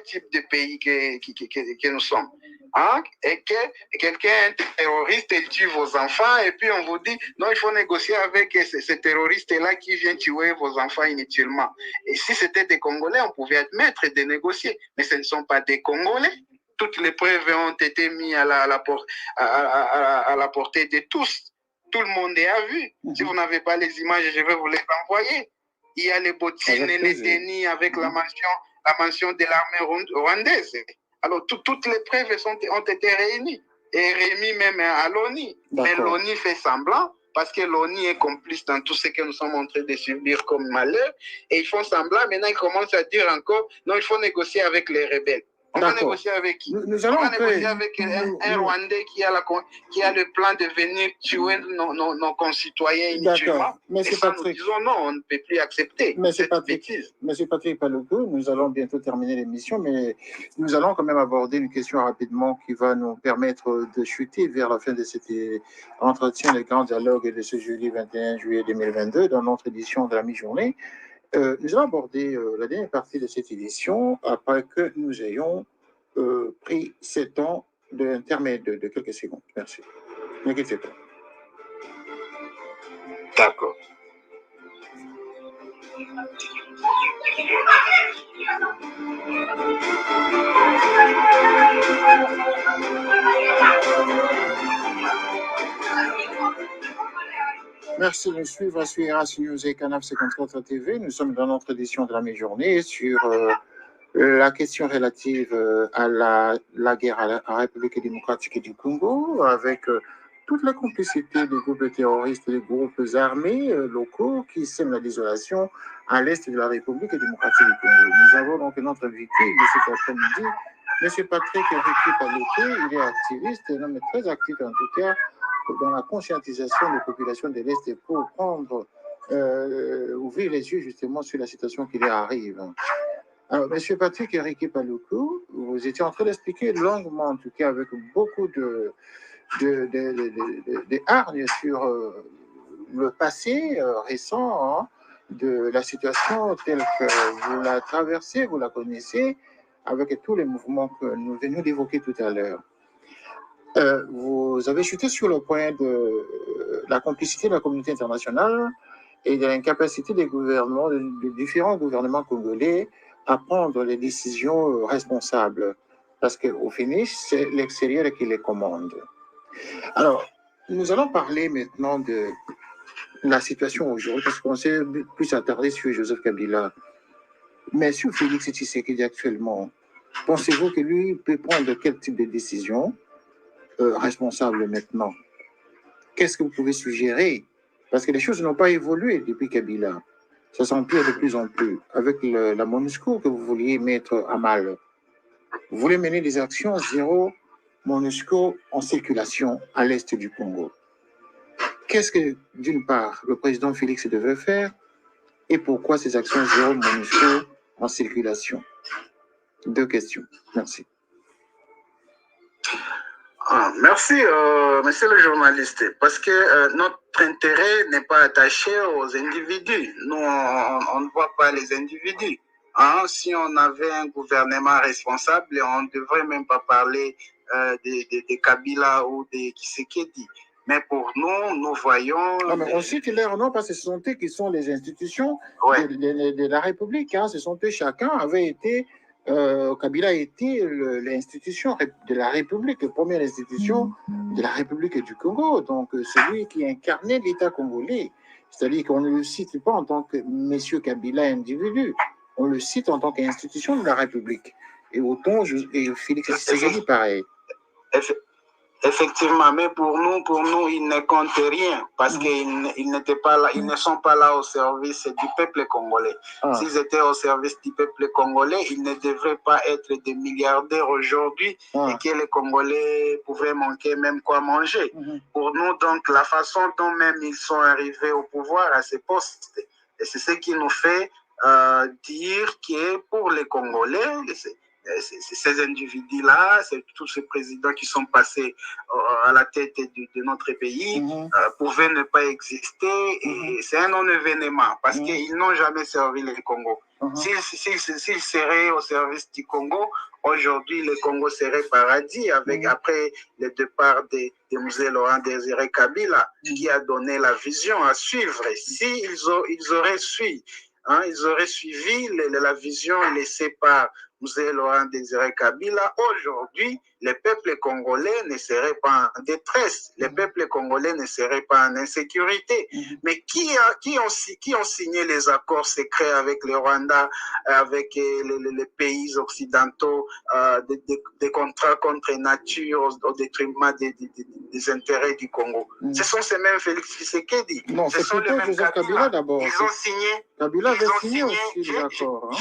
type de pays que nous sommes? Hein? Et que quelqu'un, un terroriste, tue vos enfants et puis on vous dit non, il faut négocier avec ces terroristes-là qui viennent tuer vos enfants inutilement. Et si c'était des Congolais, on pouvait admettre de négocier, mais ce ne sont pas des Congolais. Toutes les preuves ont été mises à la portée de tous. Tout le monde a vu. Si vous n'avez pas les images, je vais vous les envoyer. Il y a les bottines et les dénis avec la mention de l'armée rwandaise. Alors, toutes les preuves ont été réunies et remises même à l'ONU. Mais l'ONU fait semblant parce que l'ONU est complice dans tout ce que nous sommes en train de subir comme malheur. Et ils font semblant. Maintenant, ils commencent à dire encore, non, il faut négocier avec les rebelles. On va négocier avec qui? On va négocier avec un Rwandais qui a le plan de venir tuer nos concitoyens inutilement. Mais c'est Patrick. Nous disons non, on ne peut plus accepter cette bêtise. Monsieur Patrick Paluku, nous allons bientôt terminer l'émission, mais nous allons quand même aborder une question rapidement qui va nous permettre de chuter vers la fin de cet entretien, le grand dialogue de ce jeudi 21 juillet 2022, dans notre édition de la mi-journée. Nous allons aborder la dernière partie de cette édition après que nous ayons pris 7 ans d'intermède de quelques secondes. Merci. N'inquiétez pas. D'accord. Merci de nous suivre sur RAS News et Canal 54 TV. Nous sommes dans notre édition de la mi-journée sur la question relative à la guerre à la République démocratique du Congo, avec toute la complicité des groupes terroristes et des groupes armés locaux qui sèment la désolation à l'est de la République démocratique du Congo. Nous avons donc notre invité de cet après-midi, M. Patrick Ricky Paluku. Il est activiste, un homme très actif en tout cas, dans la conscientisation des populations de l'Est pour ouvrir les yeux justement sur la situation qui leur arrive. Alors, M. Patrick Ricky Paluku, vous étiez en train d'expliquer longuement, en tout cas avec beaucoup de hargne sur le passé récent hein, de la situation telle que vous la traversez, vous la connaissez, avec tous les mouvements que nous venions d'évoquer tout à l'heure. Vous avez chuté sur le point de la complicité de la communauté internationale et de l'incapacité des gouvernements, des différents gouvernements congolais à prendre les décisions responsables. Parce qu'au finish, c'est l'extérieur qui les commande. Alors, nous allons parler maintenant de la situation aujourd'hui, parce qu'on s'est plus attardé sur Joseph Kabila. Mais sur Félix Tshisekedi actuellement, pensez-vous que lui peut prendre quel type de décision responsable maintenant? Qu'est-ce que vous pouvez suggérer? Parce que les choses n'ont pas évolué depuis Kabila. Ça s'empire de plus en plus. Avec la MONUSCO que vous vouliez mettre à mal, vous voulez mener des actions zéro MONUSCO en circulation à l'est du Congo. Qu'est-ce que, d'une part, le président Félix devrait faire et pourquoi ces actions zéro MONUSCO en circulation? Deux questions. Merci. Merci, monsieur le journaliste, parce que notre intérêt n'est pas attaché aux individus. Nous, on ne voit pas les individus. Hein? Si on avait un gouvernement responsable, on ne devrait même pas parler de Kabila ou de Tshisekedi. Mais pour nous, nous voyons... Non, mais on cite leur nom parce que ce sont eux qui sont les institutions de la République. Hein. Ce sont eux, chacun avait été... Kabila a été l'institution de la République, la première institution de la République du Congo, donc celui qui incarnait l'État congolais. C'est-à-dire qu'on ne le cite pas en tant que monsieur Kabila individu, on le cite en tant qu'institution de la République. Et autant, et Félix Tshisekedi, pareil. Effectivement, mais pour nous, ils ne comptent rien parce qu'ils n'étaient pas là, ils ne sont pas là au service du peuple congolais. S'ils étaient au service du peuple congolais, ils ne devraient pas être des milliardaires aujourd'hui et que les Congolais pouvaient manquer même quoi manger. Pour nous, donc, la façon dont même ils sont arrivés au pouvoir à ces postes, et c'est ce qui nous fait dire que pour les Congolais, ces individus-là, c'est tous ces présidents qui sont passés à la tête de notre pays, pouvaient ne pas exister. Et c'est un non-événement parce qu'ils n'ont jamais servi le Congo. S'ils seraient au service du Congo, aujourd'hui, le Congo serait paradis avec, après le départ de M. Laurent Désiré Kabila, qui a donné la vision à suivre. Ils auraient suivi, ils auraient suivi la vision laissée par M. Laurent Désiré Kabila, aujourd'hui, le peuple congolais ne serait pas en détresse, le peuple congolais ne serait pas en insécurité. Mais qui ont signé les accords secrets avec le Rwanda, avec les pays occidentaux, des contrats contre nature au détriment des intérêts du Congo? Ce sont ces mêmes Félix Tshisekedi. Non, ce sont les mêmes Kabila d'abord. Ils ont signé. Kabila avait signé aussi des accords.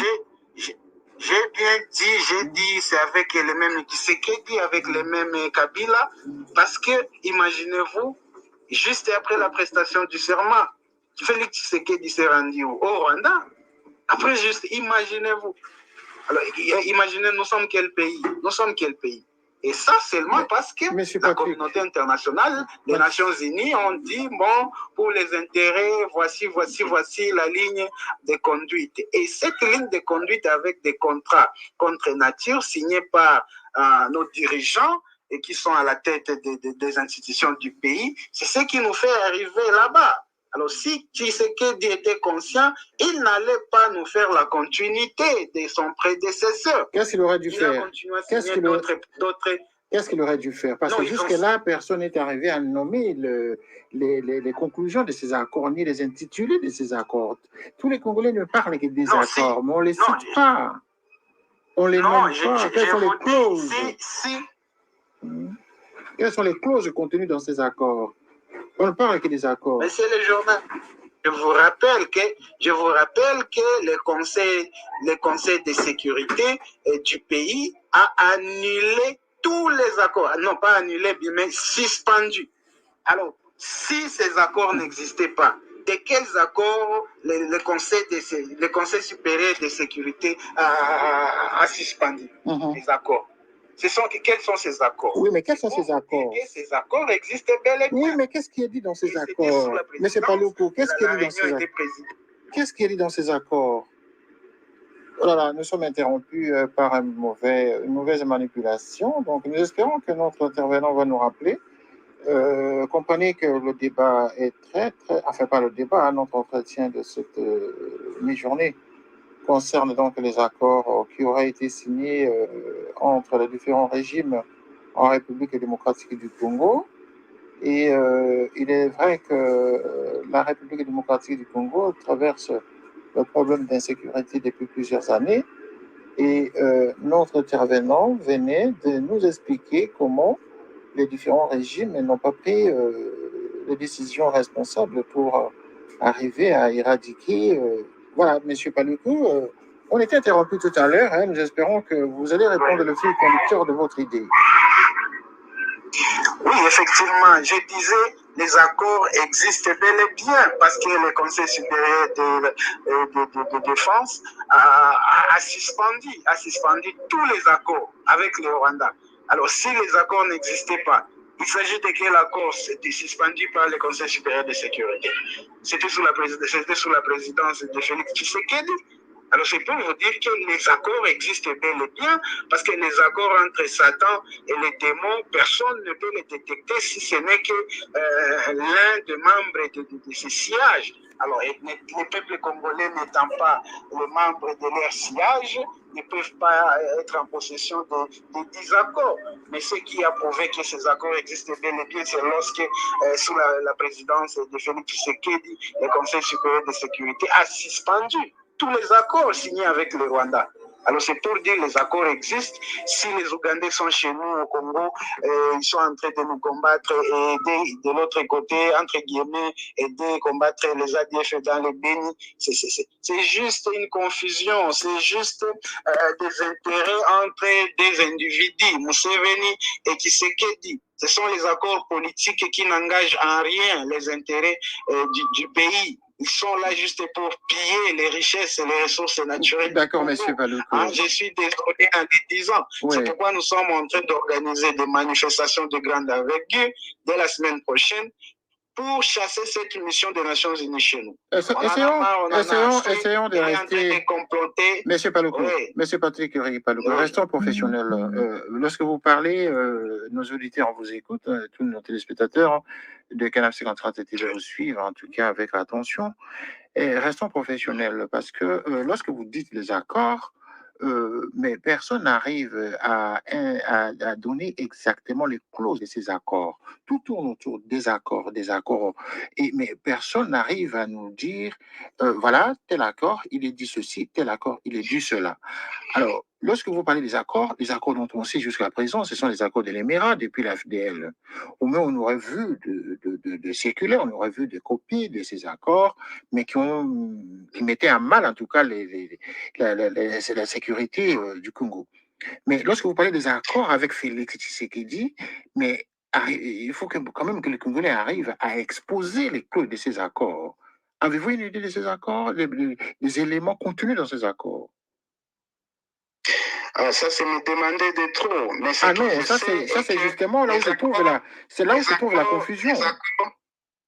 J'ai dit, c'est avec les mêmes Tshisekedi, avec les mêmes Kabila, parce que, imaginez-vous, juste après la prestation du serment, Félix Tshisekedi s'est rendu au Rwanda. Après, juste, imaginez-vous. Alors, imaginez, nous sommes quel pays? Nous sommes quel pays? Et ça seulement parce que la communauté internationale, les Nations Unies ont dit, bon, pour les intérêts, voici la ligne de conduite. Et cette ligne de conduite avec des contrats contre nature signés par nos dirigeants et qui sont à la tête des institutions du pays, c'est ce qui nous fait arriver là-bas. Alors, si Tshisekedi était conscient, il n'allait pas nous faire la continuité de son prédécesseur. Qu'est-ce qu'il aurait dû faire? Il a continué à signer d'autres... Qu'est-ce qu'il aurait dû faire? Parce que jusque-là, personne n'est arrivé à nommer les conclusions de ces accords, ni les intitulés de ces accords. Tous les Congolais ne parlent que des accords, mais on ne les cite pas. On les nomme pas. Quelles sont les clauses? Quelles sont les clauses contenues dans ces accords? On ne parle que des accords. Mais c'est le journal. Je vous rappelle que le conseil de sécurité du pays a annulé tous les accords. Non, pas annulé, mais suspendu. Alors, si ces accords n'existaient pas, de quels accords le conseil supérieur de sécurité a suspendu les accords? Quels sont ces accords? Oui, mais quels sont ces accords? Ces accords existent bel et bien. Oui, mais qu'est-ce qui est dit dans ces accords? Mais c'est pas le coup. Qu'est-ce qui est dit dans ces accords? Qu'est-ce qui est dit dans ces accords? Oh là là, nous sommes interrompus par une mauvaise manipulation. Donc, nous espérons que notre intervenant va nous rappeler. Comprenez que le débat est enfin pas le débat, notre entretien de cette mi-journée concerne donc les accords qui auraient été signés entre les différents régimes en République démocratique du Congo. Et il est vrai que la République démocratique du Congo traverse le problème d'insécurité depuis plusieurs années. Et notre intervenant venait de nous expliquer comment les différents régimes n'ont pas pris les décisions responsables pour arriver à éradiquer. Voilà, M. Paluku, on était interrompu tout à l'heure. Nous espérons que vous allez répondre le fil conducteur de votre idée. Oui, effectivement, je disais, les accords existent bel et bien parce que le Conseil supérieur de défense a suspendu tous les accords avec le Rwanda. Alors, si les accords n'existaient pas, il s'agit de quel accord c'était suspendu par le Conseil supérieur de sécurité? C'était sous la présidence de Félix Tshisekedi. Alors, c'est pour vous dire que les accords existent bel et bien, parce que les accords entre Satan et les démons, personne ne peut les détecter si ce n'est que l'un des membres de ce sillage. Alors, les peuples congolais n'étant pas les membres de leur sillage, ne peuvent pas être en possession de 10 accords. Mais ce qui a prouvé que ces accords existent bel et bien, c'est lorsque, sous la présidence de Félix Tshisekedi, le Conseil supérieur de sécurité a suspendu tous les accords signés avec le Rwanda. Alors c'est pour dire que les accords existent. Si les Ougandais sont chez nous au Congo, ils sont en train de nous combattre et aider de l'autre côté, entre guillemets, aider combattre les ADF dans les Béni. C'est juste une confusion, c'est juste des intérêts entre des individus, Museveni et Tshisekedi. Ce sont les accords politiques qui n'engagent en rien les intérêts du pays. Ils sont là juste pour piller les richesses et les ressources naturelles. D'accord, monsieur Paluku. Je suis désolé en le disant. Oui. C'est pourquoi nous sommes en train d'organiser des manifestations de grande envergure dès la semaine prochaine pour chasser cette mission des Nations Unies chez nous. Essayons de rester... Monsieur Paluku, oui. Monsieur Patrick Paluku, oui. Restons professionnels. Lorsque vous parlez, nos auditeurs vous écoutent, tous nos téléspectateurs de Canal 53 TV vous suivent, en tout cas avec attention. Et restons professionnels, parce que lorsque vous dites les accords, mais personne n'arrive à donner exactement les clauses de ces accords. Tout tourne autour des accords, mais personne n'arrive à nous dire, voilà, tel accord, il est dit ceci, tel accord, il est dit cela. Alors, lorsque vous parlez des accords dont on sait jusqu'à présent, ce sont les accords de l'Émirat depuis la FDL. Au moins, on aurait vu de circulaires, on aurait vu des copies de ces accords, mais qui mettaient à mal, en tout cas, la sécurité du Congo. Mais lorsque vous parlez des accords avec Félix Tshisekedi, mais il faut quand même que les Congolais arrivent à exposer les clauses de ces accords. Avez-vous une idée de ces accords, des éléments contenus dans ces accords? Ah, ça, c'est me demander de trop. Mais non, ça c'est justement là où se trouve la confusion.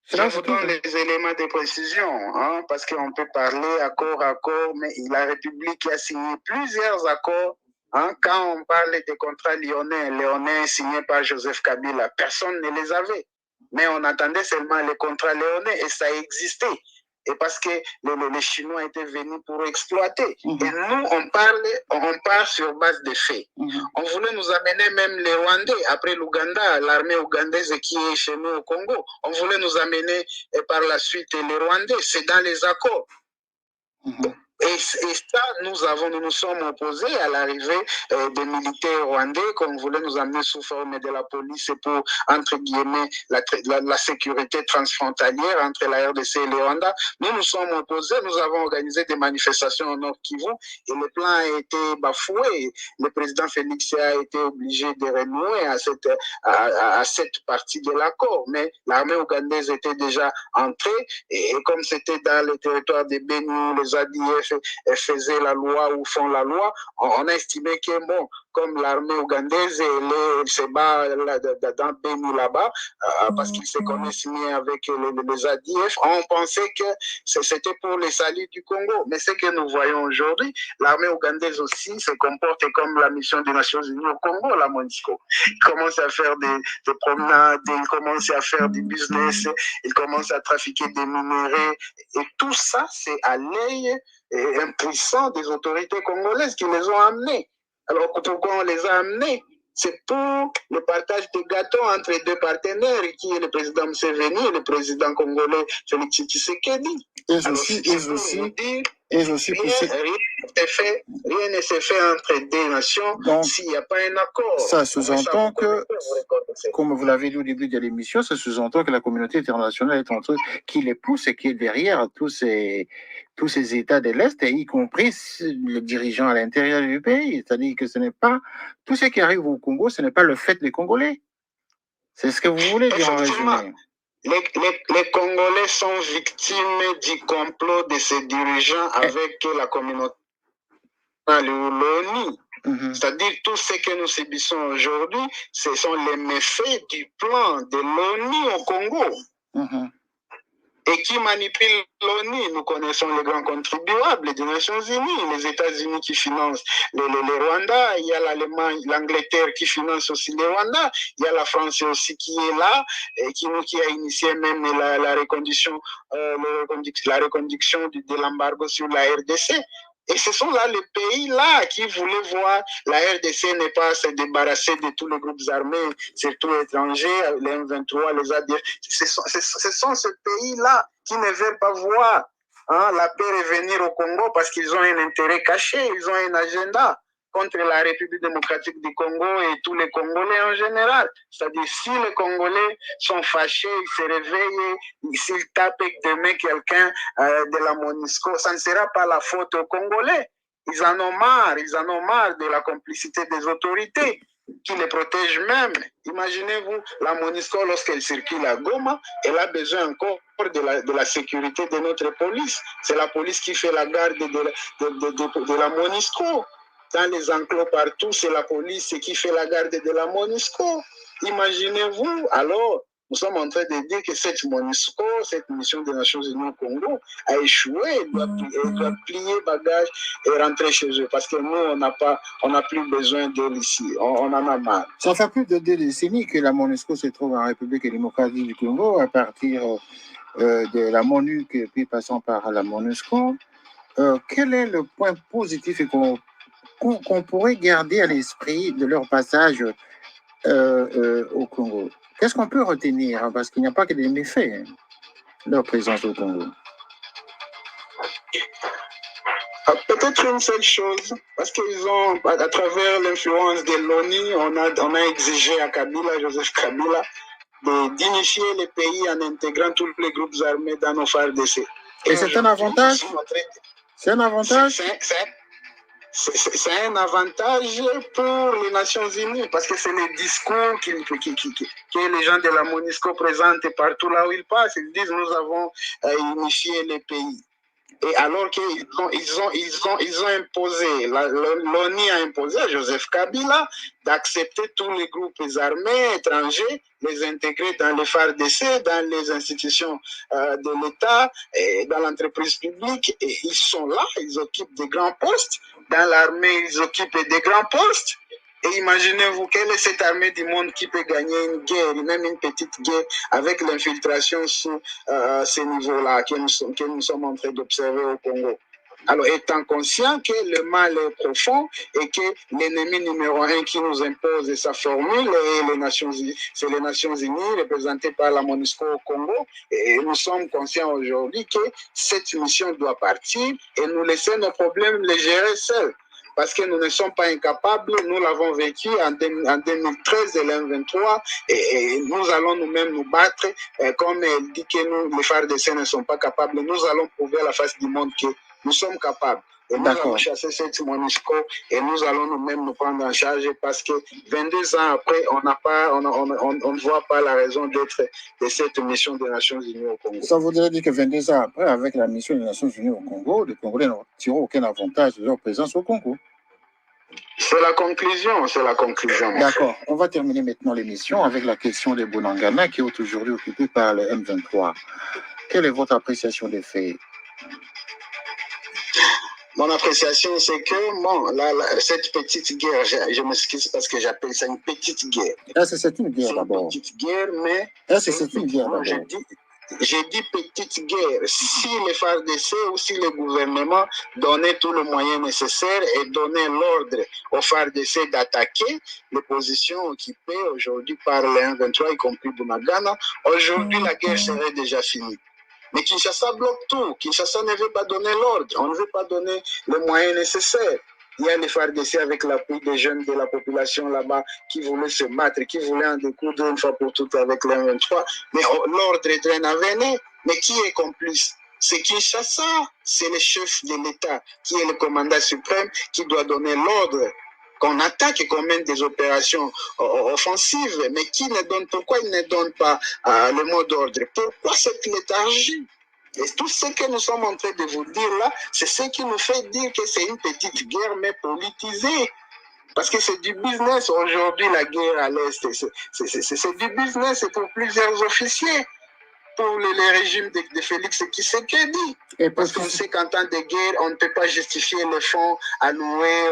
Je vous donne les éléments de précision, hein, parce qu'on peut parler accord, mais la République a signé plusieurs accords. Hein, quand on parle des contrats lyonnais signés par Joseph Kabila, personne ne les avait. mais on attendait seulement les contrats léonais et ça existait. Et parce que les Chinois étaient venus pour exploiter. Et nous, on parle sur base de faits. On voulait nous amener même les Rwandais, après l'Ouganda, l'armée ougandaise qui est chez nous au Congo. On voulait nous amener par la suite les Rwandais. C'est dans les accords. Et ça, nous nous sommes opposés à l'arrivée des militaires rwandais qu'on voulait nous amener sous forme de la police pour, entre guillemets, la sécurité transfrontalière entre la RDC et le Rwanda. Nous nous sommes opposés, nous avons organisé des manifestations au Nord Kivu et le plan a été bafoué. Le président Félix a été obligé de renouer à cette partie de l'accord. Mais l'armée ougandaise était déjà entrée et comme c'était dans le territoire de Beni, les ADF faisaient la loi ou font la loi, on a estimé que bon, comme l'armée ougandaise elle se bat dans Beni là-bas, parce qu'ils se connaissent mieux avec les ADF, on pensait que c'était pour le salut du Congo. Mais ce que nous voyons aujourd'hui, l'armée ougandaise aussi se comporte comme la mission des Nations Unies au Congo, la MONUSCO. Ils commencent à faire des promenades, ils commencent à faire du business, ils commencent à trafiquer des minéraux, et tout ça, c'est à l'œil impuissant des autorités congolaises qui les ont amenés. Alors pourquoi on les a amenés? C'est pour le partage de gâteaux entre les deux partenaires, qui est le président Museveni et le président congolais Félix Tshisekedi. Rien ne se fait entre deux nations s'il n'y a pas un accord. Ça sous-entend que, comme vous l'avez dit au début de l'émission, ça sous-entend que la communauté internationale est entre eux, qui les pousse et qui est derrière tous ces États de l'Est, y compris les dirigeants à l'intérieur du pays. C'est-à-dire que ce n'est pas tout ce qui arrive au Congo, ce n'est pas le fait des Congolais. C'est ce que vous voulez dire en résumé. Les Congolais sont victimes du complot de ces dirigeants avec la communauté l'ONU. C'est-à-dire tout ce que nous subissons aujourd'hui, ce sont les méfaits du plan de l'ONU au Congo. Et qui manipule l'ONU? Nous connaissons les grands contribuables des Nations Unies, les États-Unis qui financent les Rwandais, il y a l'Allemagne, l'Angleterre qui finance aussi les Rwandais, il y a la France aussi qui est là, et qui a initié même la reconduction de l'embargo sur la RDC. Et ce sont là les pays-là qui voulaient voir la RDC ne pas se débarrasser de tous les groupes armés, surtout étrangers, les M23, les ADF. Ce sont ces pays-là qui ne veulent pas voir la paix revenir au Congo parce qu'ils ont un intérêt caché, ils ont un agenda contre la République démocratique du Congo et tous les Congolais en général. C'est-à-dire, si les Congolais sont fâchés, ils se réveillent, s'ils tapent demain quelqu'un de la MONUSCO, ça ne sera pas la faute aux Congolais. Ils en ont marre de la complicité des autorités qui les protègent même. Imaginez-vous, la MONUSCO, lorsqu'elle circule à Goma, elle a besoin encore de la sécurité de notre police. C'est la police qui fait la garde de la MONUSCO. Dans les enclos partout, c'est la police qui fait la garde de la MONUSCO. Imaginez-vous, alors, nous sommes en train de dire que cette MONUSCO, cette mission des Nations Unies au Congo, a échoué. Elle doit plier bagage et rentrer chez eux. Parce que nous, on n'a plus besoin d'elle ici. On en a marre. Ça fait plus de 2 décennies que la MONUSCO se trouve en République démocratique du Congo, à partir de la MONUC, puis passant par la MONUSCO. Quel est le point positif qu'on pourrait garder à l'esprit de leur passage au Congo? Qu'est-ce qu'on peut retenir? Parce qu'il n'y a pas que des méfaits, leur présence au Congo. Peut-être une seule chose, parce qu'ils ont, à travers l'influence de l'ONU, on a exigé à Joseph Kabila, d'initier les pays en intégrant tous les groupes armés dans nos FARDC. Et c'est un avantage? C'est un avantage? C'est un avantage pour les Nations Unies parce que c'est le discours que les gens de la MONUSCO présentent partout là où ils passent. Ils disent nous avons unifié les pays. Et alors qu'ils ont imposé, l'ONU a imposé à Joseph Kabila d'accepter tous les groupes armés étrangers, les intégrer dans les FARDC, dans les institutions de l'État, et dans l'entreprise publique. Et ils sont là, ils occupent des grands postes. Dans l'armée, ils occupent des grands postes. Et imaginez-vous, quelle est cette armée du monde qui peut gagner une guerre, même une petite guerre, avec l'infiltration sur ces niveaux-là que nous sommes en train d'observer au Congo. Alors, étant conscient que le mal est profond et que l'ennemi numéro un qui nous impose sa formule, c'est les Nations Unies, représentées par la MONUSCO au Congo, et nous sommes conscients aujourd'hui que cette mission doit partir et nous laisser nos problèmes les gérer seuls. Parce que nous ne sommes pas incapables, nous l'avons vécu en 2013 et l'M23, et nous allons nous-mêmes nous battre, comme elle dit que nous, les FARDC ne sont pas capables, nous allons prouver à la face du monde que nous sommes capables. Et nous allons chasser cette MONUSCO et nous allons nous-mêmes nous prendre en charge parce que 22 ans après, on ne voit pas la raison d'être de cette mission des Nations Unies au Congo. Ça voudrait dire que 22 ans après, avec la mission des Nations Unies au Congo, les Congolais n'ont tiré aucun avantage de leur présence au Congo. C'est la conclusion, c'est la conclusion. D'accord. On va terminer maintenant l'émission avec la question des Bunagana qui est aujourd'hui occupée par le M23. Quelle est votre appréciation des faits? Mon appréciation, c'est que cette petite guerre, je m'excuse parce que j'appelle ça une petite guerre. C'est une guerre d'abord. C'est une petite guerre, mais... C'est une guerre d'abord. J'ai dit petite guerre. Si les FARDC ou si le gouvernement donnait tout le moyen nécessaire et donnait l'ordre aux FARDC d'attaquer les positions occupées aujourd'hui par les 1-23, y compris Bunagana, aujourd'hui la guerre serait déjà finie. Mais Kinshasa bloque tout. Kinshasa ne veut pas donner l'ordre. On ne veut pas donner les moyens nécessaires. Il y a les FARDC avec l'appui des jeunes de la population là-bas qui voulaient se battre, qui voulaient en découdre une fois pour toutes avec les 23. Mais l'ordre est à venir. Mais qui est complice? C'est Kinshasa. C'est le chef de l'État qui est le commandant suprême qui doit donner l'ordre qu'on attaque et qu'on mène des opérations offensives, mais pourquoi il ne donne pas le mot d'ordre? Pourquoi cette léthargie? Et tout ce que nous sommes en train de vous dire là, c'est ce qui nous fait dire que c'est une petite guerre, mais politisée. Parce que c'est du business aujourd'hui, la guerre à l'Est. C'est du business pour plusieurs officiers. Pour les régimes de Félix Tshisekedi. Parce qu'on sait qu'en temps de guerre, on ne peut pas justifier les fonds alloués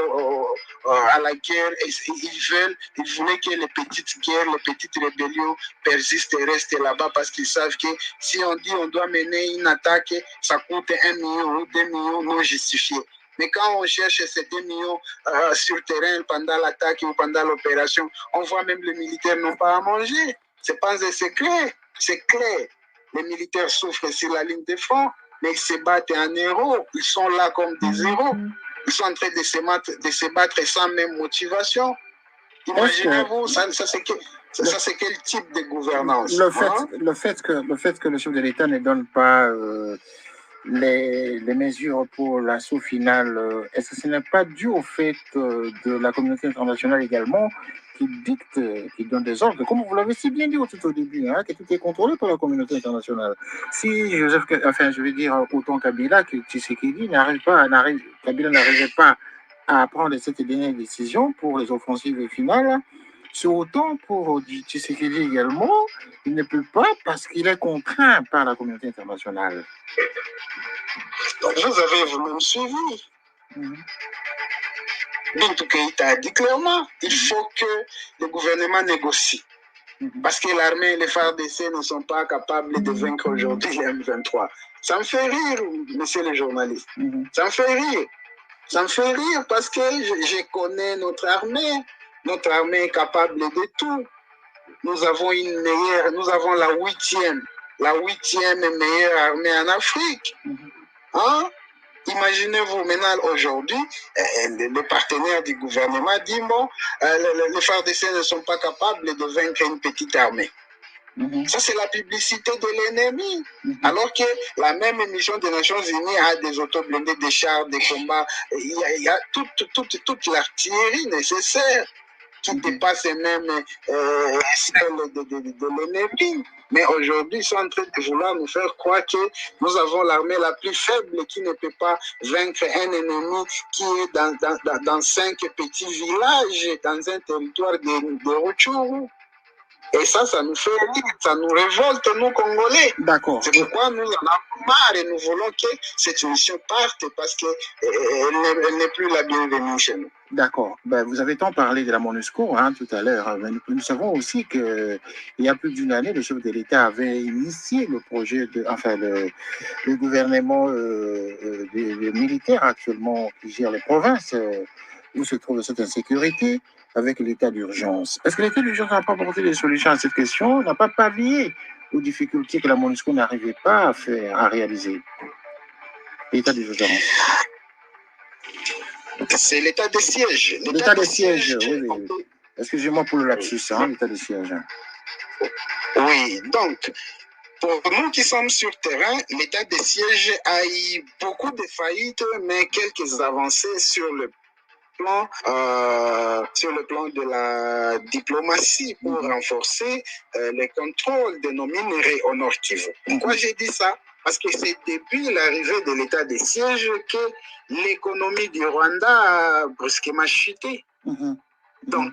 à la guerre. Et ils voulaient que les petites guerres, les petites rébellions persistent et restent là-bas parce qu'ils savent que si on dit on doit mener une attaque, ça coûte 1 million ou 2 millions non justifiés. Mais quand on cherche ces 2 millions sur terrain pendant l'attaque ou pendant l'opération, on voit même les militaires n'ont pas à manger. C'est pas un secret, c'est clair. Les militaires souffrent sur la ligne de front, mais ils se battent en héros. Ils sont là comme des héros. Ils sont en train de se battre sans même motivation. Imaginez-vous, ça c'est quel type de gouvernance? Le fait que le chef de l'État ne donne pas les mesures pour l'assaut final, est-ce que ce n'est pas dû au fait de la communauté internationale également qui dicte, qui donne des ordres, comme vous l'avez si bien dit tout au début, hein, que tout est contrôlé par la communauté internationale. Si je veux dire, autant Kabila que Tshisekedi Kabila n'arrivait pas à prendre cette dernière décision pour les offensives finales, c'est autant pour Tshisekedi également, il ne peut pas parce qu'il est contraint par la communauté internationale. Donc vous avez vous-même suivi. Bintou Keïta a dit clairement, il faut que le gouvernement négocie. Parce que l'armée et les FARDC ne sont pas capables de vaincre aujourd'hui les M23. Ça me fait rire, monsieur le journaliste. Ça me fait rire. Ça me fait rire parce que je connais notre armée. Notre armée est capable de tout. Nous avons la huitième meilleure armée en Afrique. Hein? Imaginez-vous maintenant aujourd'hui, les partenaires du gouvernement disent bon, les FARDC ne sont pas capables de vaincre une petite armée. Ça, c'est la publicité de l'ennemi. Alors que la même mission des Nations Unies a des autoblindés, des chars, des combats, il y a toute l'artillerie nécessaire qui dépasse même celle de l'ennemi. Mais aujourd'hui, ils sont en train de vouloir nous faire croire que nous avons l'armée la plus faible qui ne peut pas vaincre un ennemi qui est dans 5 petits villages, dans un territoire de Rutshuru. Et ça nous fait rire, ça nous révolte, nous, Congolais. D'accord. C'est pourquoi nous en avons marre et nous voulons que cette mission parte parce qu'elle n'est plus la bienvenue chez nous. D'accord. Ben, vous avez tant parlé de la MONUSCO tout à l'heure. Nous savons aussi qu'il y a plus d'une année, le chef de l'État avait initié le projet le gouvernement des militaires actuellement qui gère les provinces où se trouve cette insécurité avec l'état d'urgence. Est-ce que l'état d'urgence n'a pas apporté des solutions à cette question, n'a pas pallié aux difficultés que la MONUSCO n'arrivait pas à réaliser? L'état d'urgence. C'est l'état de siège. L'état de siège, oui. Excusez-moi pour le lapsus, l'état de siège. Oui, donc, pour nous qui sommes sur terrain, l'état de siège a eu beaucoup de faillites, mais quelques avancées sur le plan de la diplomatie pour renforcer les contrôles de nos minerais au Nord Kivu. Pourquoi j'ai dit ça? Parce que c'est depuis l'arrivée de l'état de siège que l'économie du Rwanda a brusquement chuté. Donc,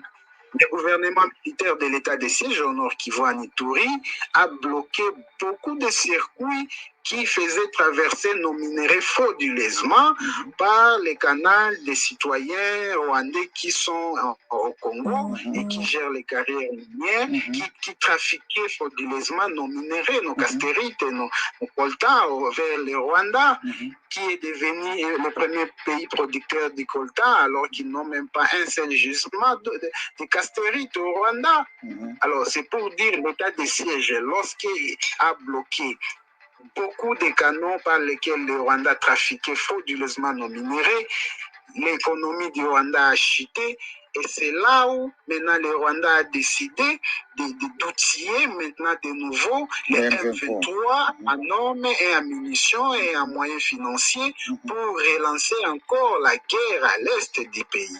le gouvernement militaire de l'état de siège au Nord Kivu à Ituri a bloqué beaucoup de circuits qui faisaient traverser nos minerais frauduleusement par les canaux des citoyens rwandais qui sont au Congo et qui gèrent les carrières minières, qui trafiquaient frauduleusement nos minerais, nos castérites, nos coltan vers le Rwanda, qui est devenu le premier pays producteur du coltan alors qu'ils n'ont même pas un seul gisement de castérite au Rwanda. Alors, c'est pour dire l'état de siège, lorsqu'il a bloqué beaucoup de canaux par lesquels le Rwanda trafiquait frauduleusement nos minerais, l'économie du Rwanda a chuté. Et c'est là où maintenant le Rwanda a décidé d'outiller maintenant de nouveau les M23 en hommes et en munitions et en moyens financiers pour relancer encore la guerre à l'est du pays.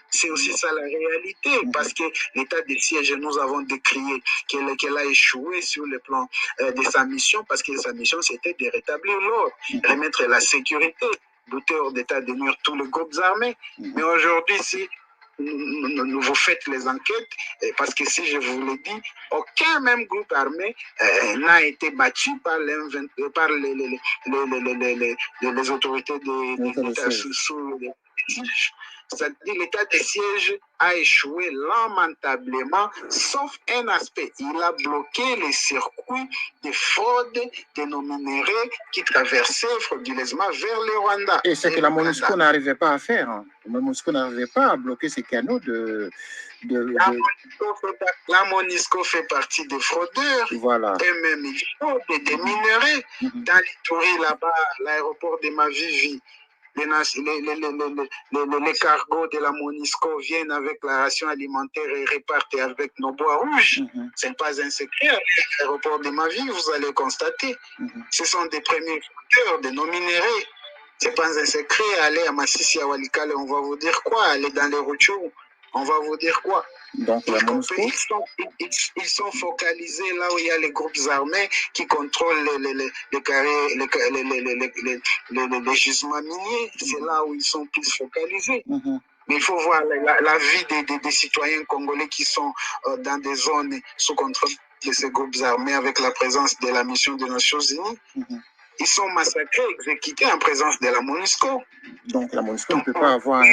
C'est aussi ça la réalité, parce que l'état de siège, nous avons décrié qu'elle a échoué sur le plan de sa mission, parce que sa mission c'était de rétablir l'ordre, remettre la sécurité, doter hors d'état de nuire tous les groupes armés. Mais aujourd'hui, si vous faites les enquêtes, parce que si je vous le dis, aucun même groupe armé n'a été battu par les autorités de l'État sous les sièges. C'est-à-dire l'état de siège a échoué lamentablement, sauf un aspect. Il a bloqué les circuits de fraude de nos minerais qui traversaient frauduleusement vers le Rwanda. Et c'est que la MONUSCO n'arrivait pas à faire. La MONUSCO n'arrivait pas à bloquer ces canaux La MONUSCO fait partie des fraudeurs. Voilà. Et même ils fraudent des minerais. Dans l'Ituri, là-bas, l'aéroport de Mavivi, les cargos de la MONUSCO viennent avec la ration alimentaire et repartent avec nos bois rouges. Ce n'est pas un secret. À l'aéroport de Mavivi, vous allez constater. Ce sont des premiers fraudeurs de nos minerais. Ce n'est pas un secret. Allez à Massissi, à Walikale, on va vous dire quoi? Allez dans les Rutshuru, on va vous dire quoi? Donc, la MONUSCO, ils sont focalisés là où il y a les groupes armés qui contrôlent les gisements miniers. C'est là où ils sont plus focalisés. Mais il faut voir la vie des citoyens congolais qui sont dans des zones sous contrôle de ces groupes armés avec la présence de la mission des Nations Unies. Ils sont massacrés, exécutés en présence de la MONUSCO. Donc la MONUSCO ne peut pas avoir...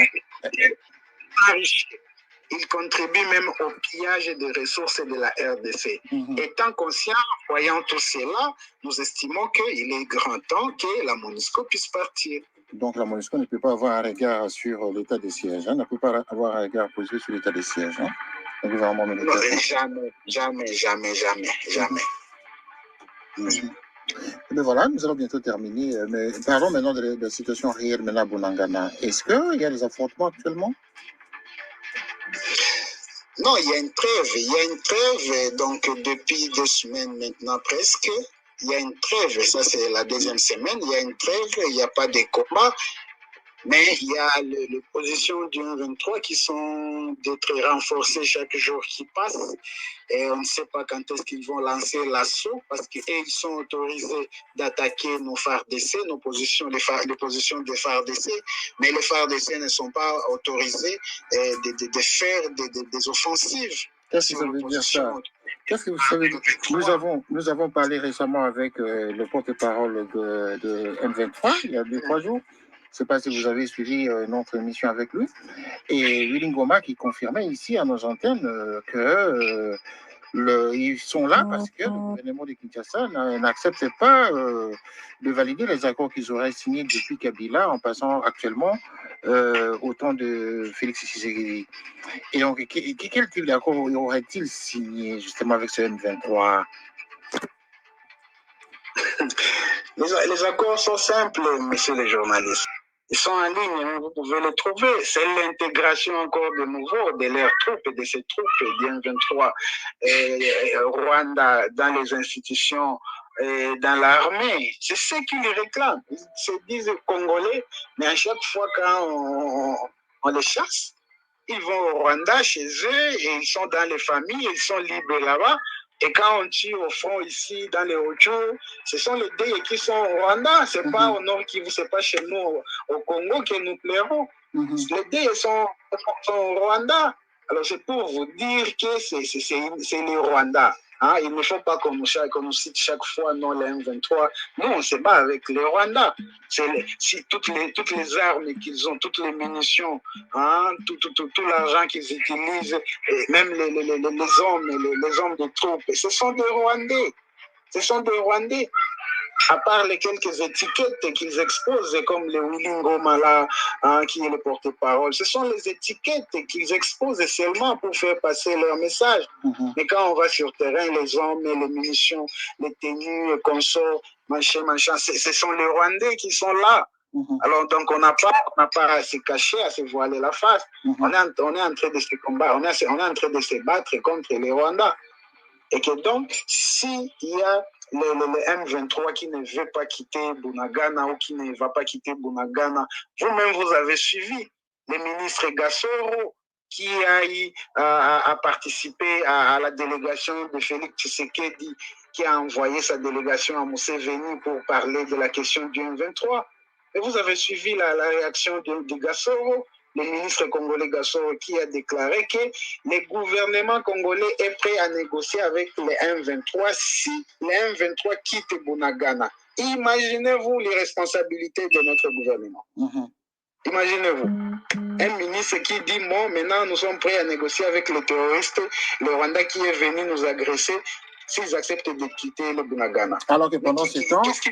Il contribue même au pillage des ressources de la RDC. Étant conscient, voyant tout cela, nous estimons qu'il est grand temps que la MONUSCO puisse partir. Donc la MONUSCO ne peut pas avoir un regard sur l'état des sièges, ne peut pas avoir un regard posé sur l'état des sièges. Le gouvernement militaire. Jamais. Mais voilà, nous allons bientôt terminer. Mais parlons maintenant de la situation réelle maintenant à Bunagana. Est-ce qu'il y a des affrontements actuellement? Non, il y a une trêve. Donc, depuis 2 semaines maintenant presque, il y a une trêve. Ça, c'est la 2e semaine. Il y a une trêve, il n'y a pas de combat. Mais il y a les positions du 23 qui sont d'être renforcées chaque jour qui passe. Et on ne sait pas quand est-ce qu'ils vont lancer l'assaut parce qu'ils sont autorisés d'attaquer nos FARDC, nos positions, les positions des FARDC. Mais les FARDC ne sont pas autorisés de faire des offensives Qu'est-ce que ça veut dire ça? Qu'est-ce que vous savez? Nous avons parlé récemment avec le porte-parole de M23 il y a 2-3 jours. Je ne sais pas si vous avez suivi notre émission avec lui. Et Willy Ngoma qui confirmait ici à nos antennes ils sont là parce que le gouvernement de Kinshasa n'accepte pas de valider les accords qu'ils auraient signés depuis Kabila en passant actuellement au temps de Félix Tshisekedi. Et donc, quel type d'accord aurait-il signé justement avec ce M23? Les accords sont simples, messieurs les journalistes. Ils sont en ligne, vous pouvez les trouver. C'est l'intégration encore de nouveau de leurs troupes et de ces troupes du M23 Rwanda dans les institutions et dans l'armée. C'est ce qu'ils réclament. Ils se disent Congolais, mais à chaque fois quand on les chasse, ils vont au Rwanda chez eux et ils sont dans les familles, ils sont libres là-bas. Et quand on tire au fond ici, dans les Hautes, ce sont les DE qui sont au Rwanda. Ce n'est pas au Nord Kivu, ce n'est pas chez nous au Congo que nous plairons. Les DE sont au Rwanda. Alors c'est pour vous dire que c'est les Rwandais. Hein? Il ne faut pas qu'on nous cite chaque fois non les M23. Nous, on se bat avec les Rwandais. Toutes les armes qu'ils ont, toutes les munitions, hein? tout l'argent qu'ils utilisent, et même les hommes de troupes, ce sont des Rwandais. Ce sont des Rwandais. À part les quelques étiquettes qu'ils exposent, comme le Willy Ngoma là, hein, qui est le porte-parole, ce sont les étiquettes qu'ils exposent seulement pour faire passer leur message. Mais quand on va sur terrain, les hommes, les munitions, les tenues, les consorts, machin, ce sont les Rwandais qui sont là. Alors, donc, on n'a pas à se cacher, à se voiler la face. On est en train de se combattre, on est en train de se battre contre les Rwandais. Et que donc, s'il y a le M23 qui ne veut pas quitter Bunagana ou qui ne va pas quitter Bunagana, vous-même, vous avez suivi le ministre Gassoro qui a participé à la délégation de Félix Tshisekedi, qui a envoyé sa délégation à Museveni pour parler de la question du M23. Et vous avez suivi la réaction de Gassoro, le ministre congolais Gassoro, qui a déclaré que le gouvernement congolais est prêt à négocier avec les M23 si les M23 quittent Bunagana. Imaginez-vous les responsabilités de notre gouvernement. Imaginez-vous. Un ministre qui dit, bon, maintenant nous sommes prêts à négocier avec les terroristes, le Rwanda qui est venu nous agresser, s'ils acceptent de quitter le Bunagana. Alors que pendant ce temps, qu'est-ce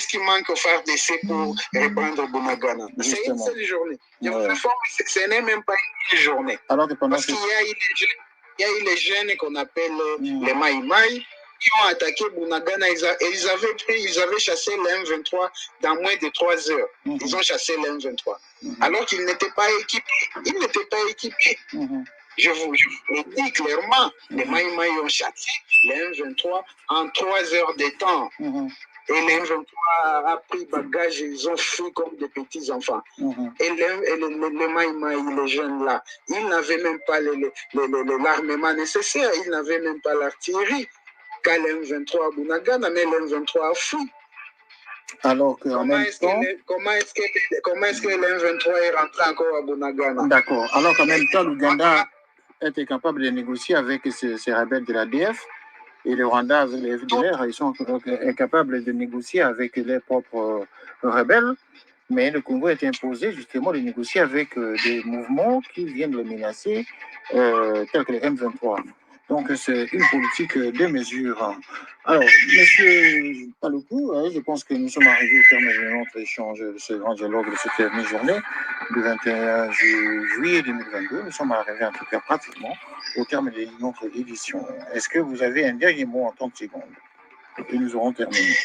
qui manque au FARDC pour reprendre Bunagana? C'est une seule journée. Ce n'est même pas une journée. Alors que pendant Parce qu'il y a eu les jeunes qu'on appelle les Maïmaï qui ont attaqué Bunagana et ils avaient chassé le M23 dans moins de 3 heures. Ils ont chassé le M23. Alors qu'ils n'étaient pas équipés. Ils n'étaient pas équipés. Je vous le dis clairement, les Maïmaï ont chassé le M23 en 3 heures de temps. Et les M23 a pris bagage, ils ont fui comme des petits enfants. Et les Maïmaï, les jeunes là, ils n'avaient même pas l'armement nécessaire, ils n'avaient même pas l'artillerie. Quand le M23 à Bunagana, mais le M23 a fui. Alors qu'en même temps... Comment est-ce que le M23 est rentré encore à Bunagana? D'accord. Alors qu'en même temps, l'Ouganda était capable de négocier avec ces rebelles de l'ADF. Et le Rwanda, avec les FDLR, ils sont incapables de négocier avec leurs propres rebelles. Mais le Congo est imposé justement de négocier avec des mouvements qui viennent le menacer, tels que les M23. Donc c'est une politique de mesure. Alors, monsieur Paluku, je pense que nous sommes arrivés au terme de notre échange, de ce grand dialogue de cette demi-journée du 21 juillet 2022. Nous sommes arrivés en tout cas pratiquement au terme de notre édition. Est-ce que vous avez un dernier mot en 30 secondes? Et nous aurons terminé.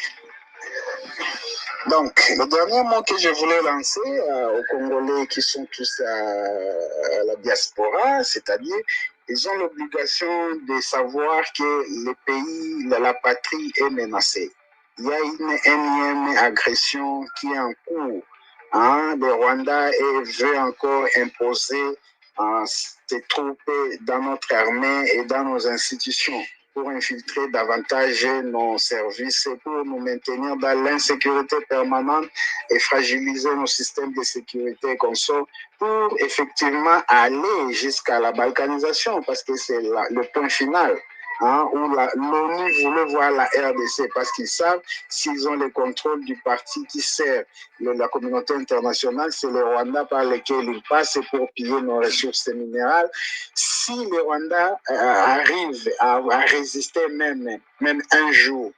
Donc, le dernier mot que je voulais lancer aux Congolais qui sont tous à la diaspora, c'est-à-dire, ils ont l'obligation de savoir que le pays, la patrie est menacée. Il y a une énième agression qui est en cours. Le Rwanda veut encore imposer ses troupes dans notre armée et dans nos institutions. pour infiltrer davantage nos services et pour nous maintenir dans l'insécurité permanente et fragiliser nos systèmes de sécurité conso pour effectivement aller jusqu'à la balkanisation parce que c'est le point final. Où l'ONU voulait voir la RDC parce qu'ils savent s'ils ont le contrôle du parti qui sert la communauté internationale, c'est le Rwanda par lequel ils passent pour piller nos ressources minérales. Si le Rwanda arrive à résister même un jour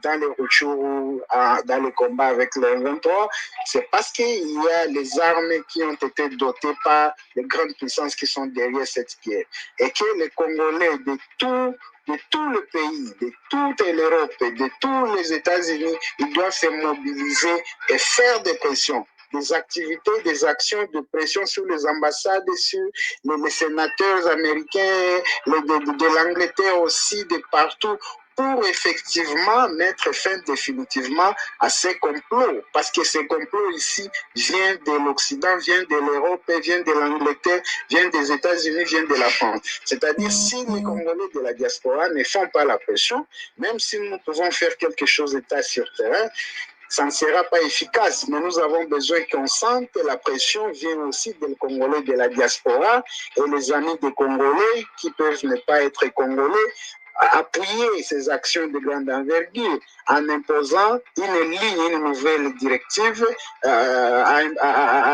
dans les Rutshuru, dans le combat avec le M23, c'est parce qu'il y a les armes qui ont été dotées par les grandes puissances qui sont derrière cette guerre. Et que les Congolais de tout le pays, de toute l'Europe, de tous les États-Unis, ils doivent se mobiliser et faire des pressions, des activités, des actions de pression sur les ambassades, sur les sénateurs américains, de l'Angleterre aussi, de partout, pour effectivement mettre fin définitivement à ces complots. Parce que ces complots ici viennent de l'Occident, viennent de l'Europe, viennent de l'Angleterre, viennent des États-Unis, viennent de la France. C'est-à-dire, si les Congolais de la diaspora ne font pas la pression, même si nous pouvons faire quelque chose d'état sur terrain, ça ne sera pas efficace, mais nous avons besoin qu'on sente que la pression vient aussi des Congolais de la diaspora et les amis des Congolais qui peuvent ne pas être Congolais, appuyer ces actions de grande envergure en imposant une ligne, une nouvelle directive à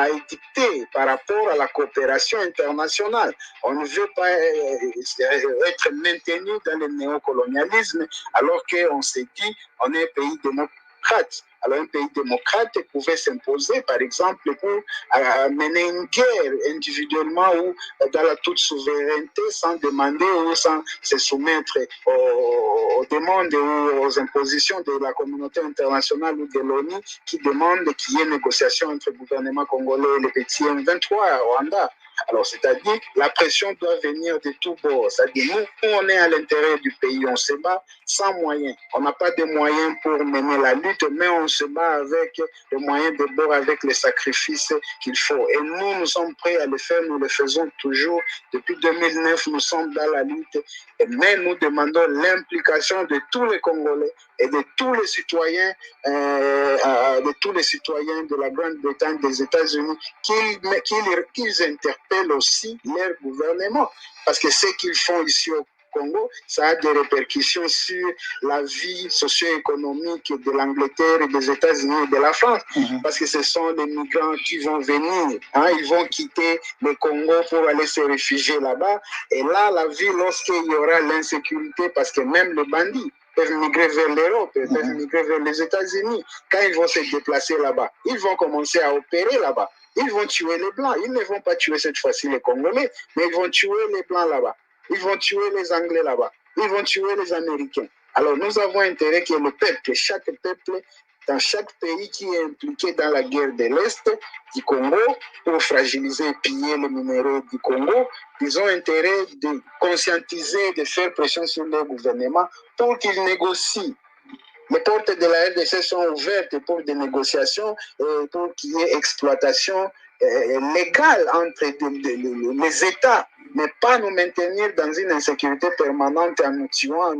édicter par rapport à la coopération internationale. On ne veut pas être maintenu dans le néocolonialisme alors qu'on s'est dit on est un pays démocrate. Alors un pays démocrate pouvait s'imposer, par exemple, pour mener une guerre individuellement ou dans la toute souveraineté, sans demander ou sans se soumettre aux demandes ou aux impositions de la communauté internationale ou de l'ONU qui demande qu'il y ait négociation entre le gouvernement congolais et le petit M23 à Rwanda. Alors, c'est-à-dire, la pression doit venir de tous bords. C'est-à-dire, nous, on est à l'intérieur du pays, on se bat sans moyens. On n'a pas de moyens pour mener la lutte, mais on se bat avec les moyens de bord, avec les sacrifices qu'il faut. Et nous sommes prêts à le faire, nous le faisons toujours. Depuis 2009, nous sommes dans la lutte, mais nous demandons l'implication de tous les Congolais et de tous les citoyens, de la Grande-Bretagne, des États-Unis, qu'ils interpellent aussi leur gouvernement. Parce que ce qu'ils font ici au Congo, ça a des répercussions sur la vie socio-économique de l'Angleterre et des États-Unis et de la France. Parce que ce sont les migrants qui vont venir. Ils vont quitter le Congo pour aller se réfugier là-bas. Et là, la vie, lorsqu'il y aura l'insécurité, parce que même les bandits peuvent migrer vers l'Europe, peuvent migrer vers les États-Unis. Quand ils vont se déplacer là-bas, ils vont commencer à opérer là-bas. Ils vont tuer les Blancs. Ils ne vont pas tuer cette fois-ci les Congolais, mais ils vont tuer les Blancs là-bas. Ils vont tuer les Anglais là-bas. Ils vont tuer les Américains. Alors, nous avons intérêt que le peuple, chaque peuple, dans chaque pays qui est impliqué dans la guerre de l'Est du Congo, pour fragiliser et piller les minéraux du Congo, ils ont intérêt de conscientiser, de faire pression sur leur gouvernement pour qu'ils négocient. Les portes de la RDC sont ouvertes pour des négociations et pour qu'il y ait exploitation légale entre les États, mais pas nous maintenir dans une insécurité permanente en tuant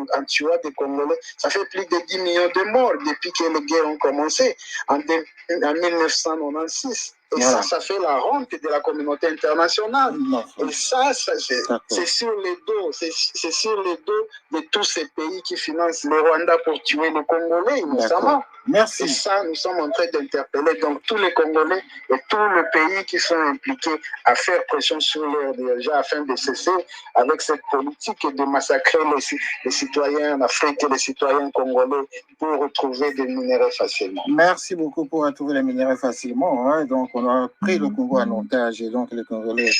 des Congolais. Ça fait plus de 10 millions de morts depuis que les guerres ont commencé en 1996. Et voilà. Ça fait la honte de la communauté internationale. Non, et ça c'est sur les dos, c'est sur les dos de tous ces pays qui financent le Rwanda pour tuer les Congolais, notamment. Merci. Et ça, nous sommes en train d'interpeller donc tous les Congolais et tous les pays qui sont impliqués à faire pression sur leurs dirigeants afin de cesser avec cette politique de massacrer les citoyens en Afrique et les citoyens congolais pour retrouver des minéraux facilement. Merci beaucoup pour retrouver les minéraux facilement. Donc, on a pris le Congo en otage et donc les Congolais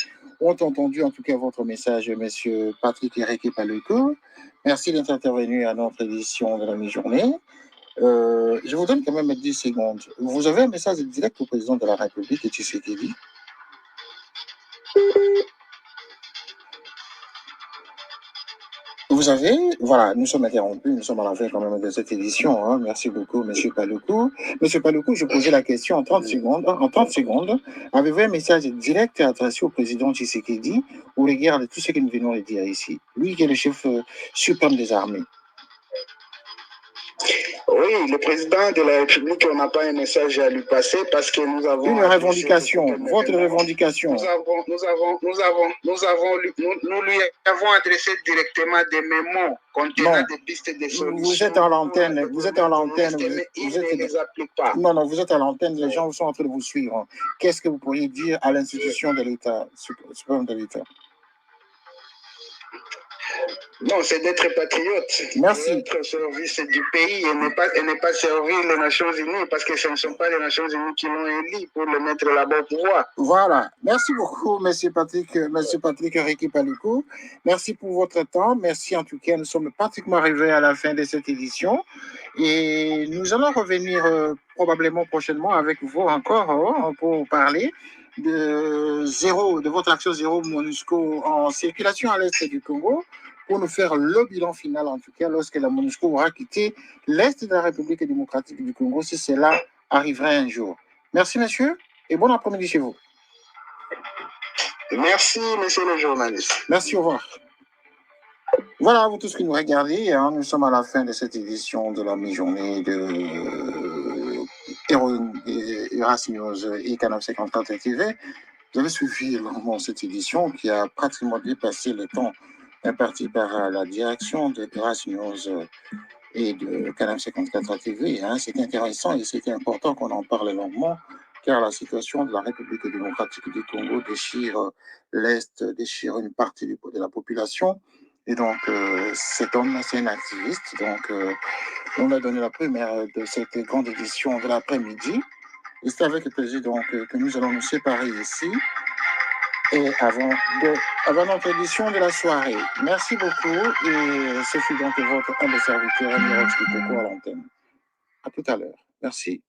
ont entendu en tout cas votre message, monsieur Patrick Eric Paluku. Merci d'être intervenu à notre édition de la mi-journée. Je vous donne quand même 10 secondes. Vous avez un message direct au président de la République, Tshisekedi. Vous avez, voilà, nous sommes interrompus, nous sommes à la fin quand même de cette édition. Merci beaucoup, M. Paluku. M. Paluku, je posais la question en 30 secondes. En 30 secondes, avez-vous un message direct adressé au président Tshisekedi au regard de tout ce que nous venons de dire ici? Lui qui est le chef suprême des armées. Oui, le président de la République, on n'a pas un message à lui passer parce que nous avons... Une revendication, votre revendication. Nous lui avons adressé directement des mémos contenant des pistes de solutions. Vous êtes à l'antenne, vous êtes à l'antenne. Il ne les applique pas. Non, vous êtes à l'antenne, les gens sont en train de vous suivre. Qu'est-ce que vous pourriez dire à l'institution de l'État, suprême de l'État? Non, c'est d'être patriote. Merci. Être au service du pays et ne pas servir les Nations Unies parce que ce ne sont pas les Nations Unies qui l'ont élu pour le mettre là-bas au pouvoir. Voilà. Merci beaucoup, M. Patrick Ricky Paluku. Merci pour votre temps. Merci en tout cas. Nous sommes pratiquement arrivés à la fin de cette édition et nous allons revenir probablement prochainement avec vous encore pour parler de votre action zéro MONUSCO en circulation à l'est du Congo, pour nous faire le bilan final, en tout cas, lorsque la MONUSCO aura quitté l'Est de la République démocratique du Congo, si cela arriverait un jour. Merci, monsieur, et bon après-midi chez vous. Merci, monsieur le journaliste. Merci, au revoir. Voilà, vous tous qui nous regardez, hein, nous sommes à la fin de cette édition de la mi-journée de Erasmus News et Canal 54 TV. Vous avez suivi longuement cette édition qui a pratiquement dépassé le temps imparti par la direction de Erasmus News et de Canal 54 TV. Hein. C'était intéressant et c'était important qu'on en parle longuement, car la situation de la République démocratique du Congo déchire l'Est, déchire une partie de la population. Et donc, cet homme, c'est un activiste. Donc, on a donné la première de cette grande édition de l'après-midi. Et c'est avec plaisir donc, que nous allons nous séparer ici. Et avant notre édition de la soirée. Merci beaucoup. Et ce fut donc votre humble serviteur, Ami Rox Kitoko à l'antenne. À tout à l'heure. Merci.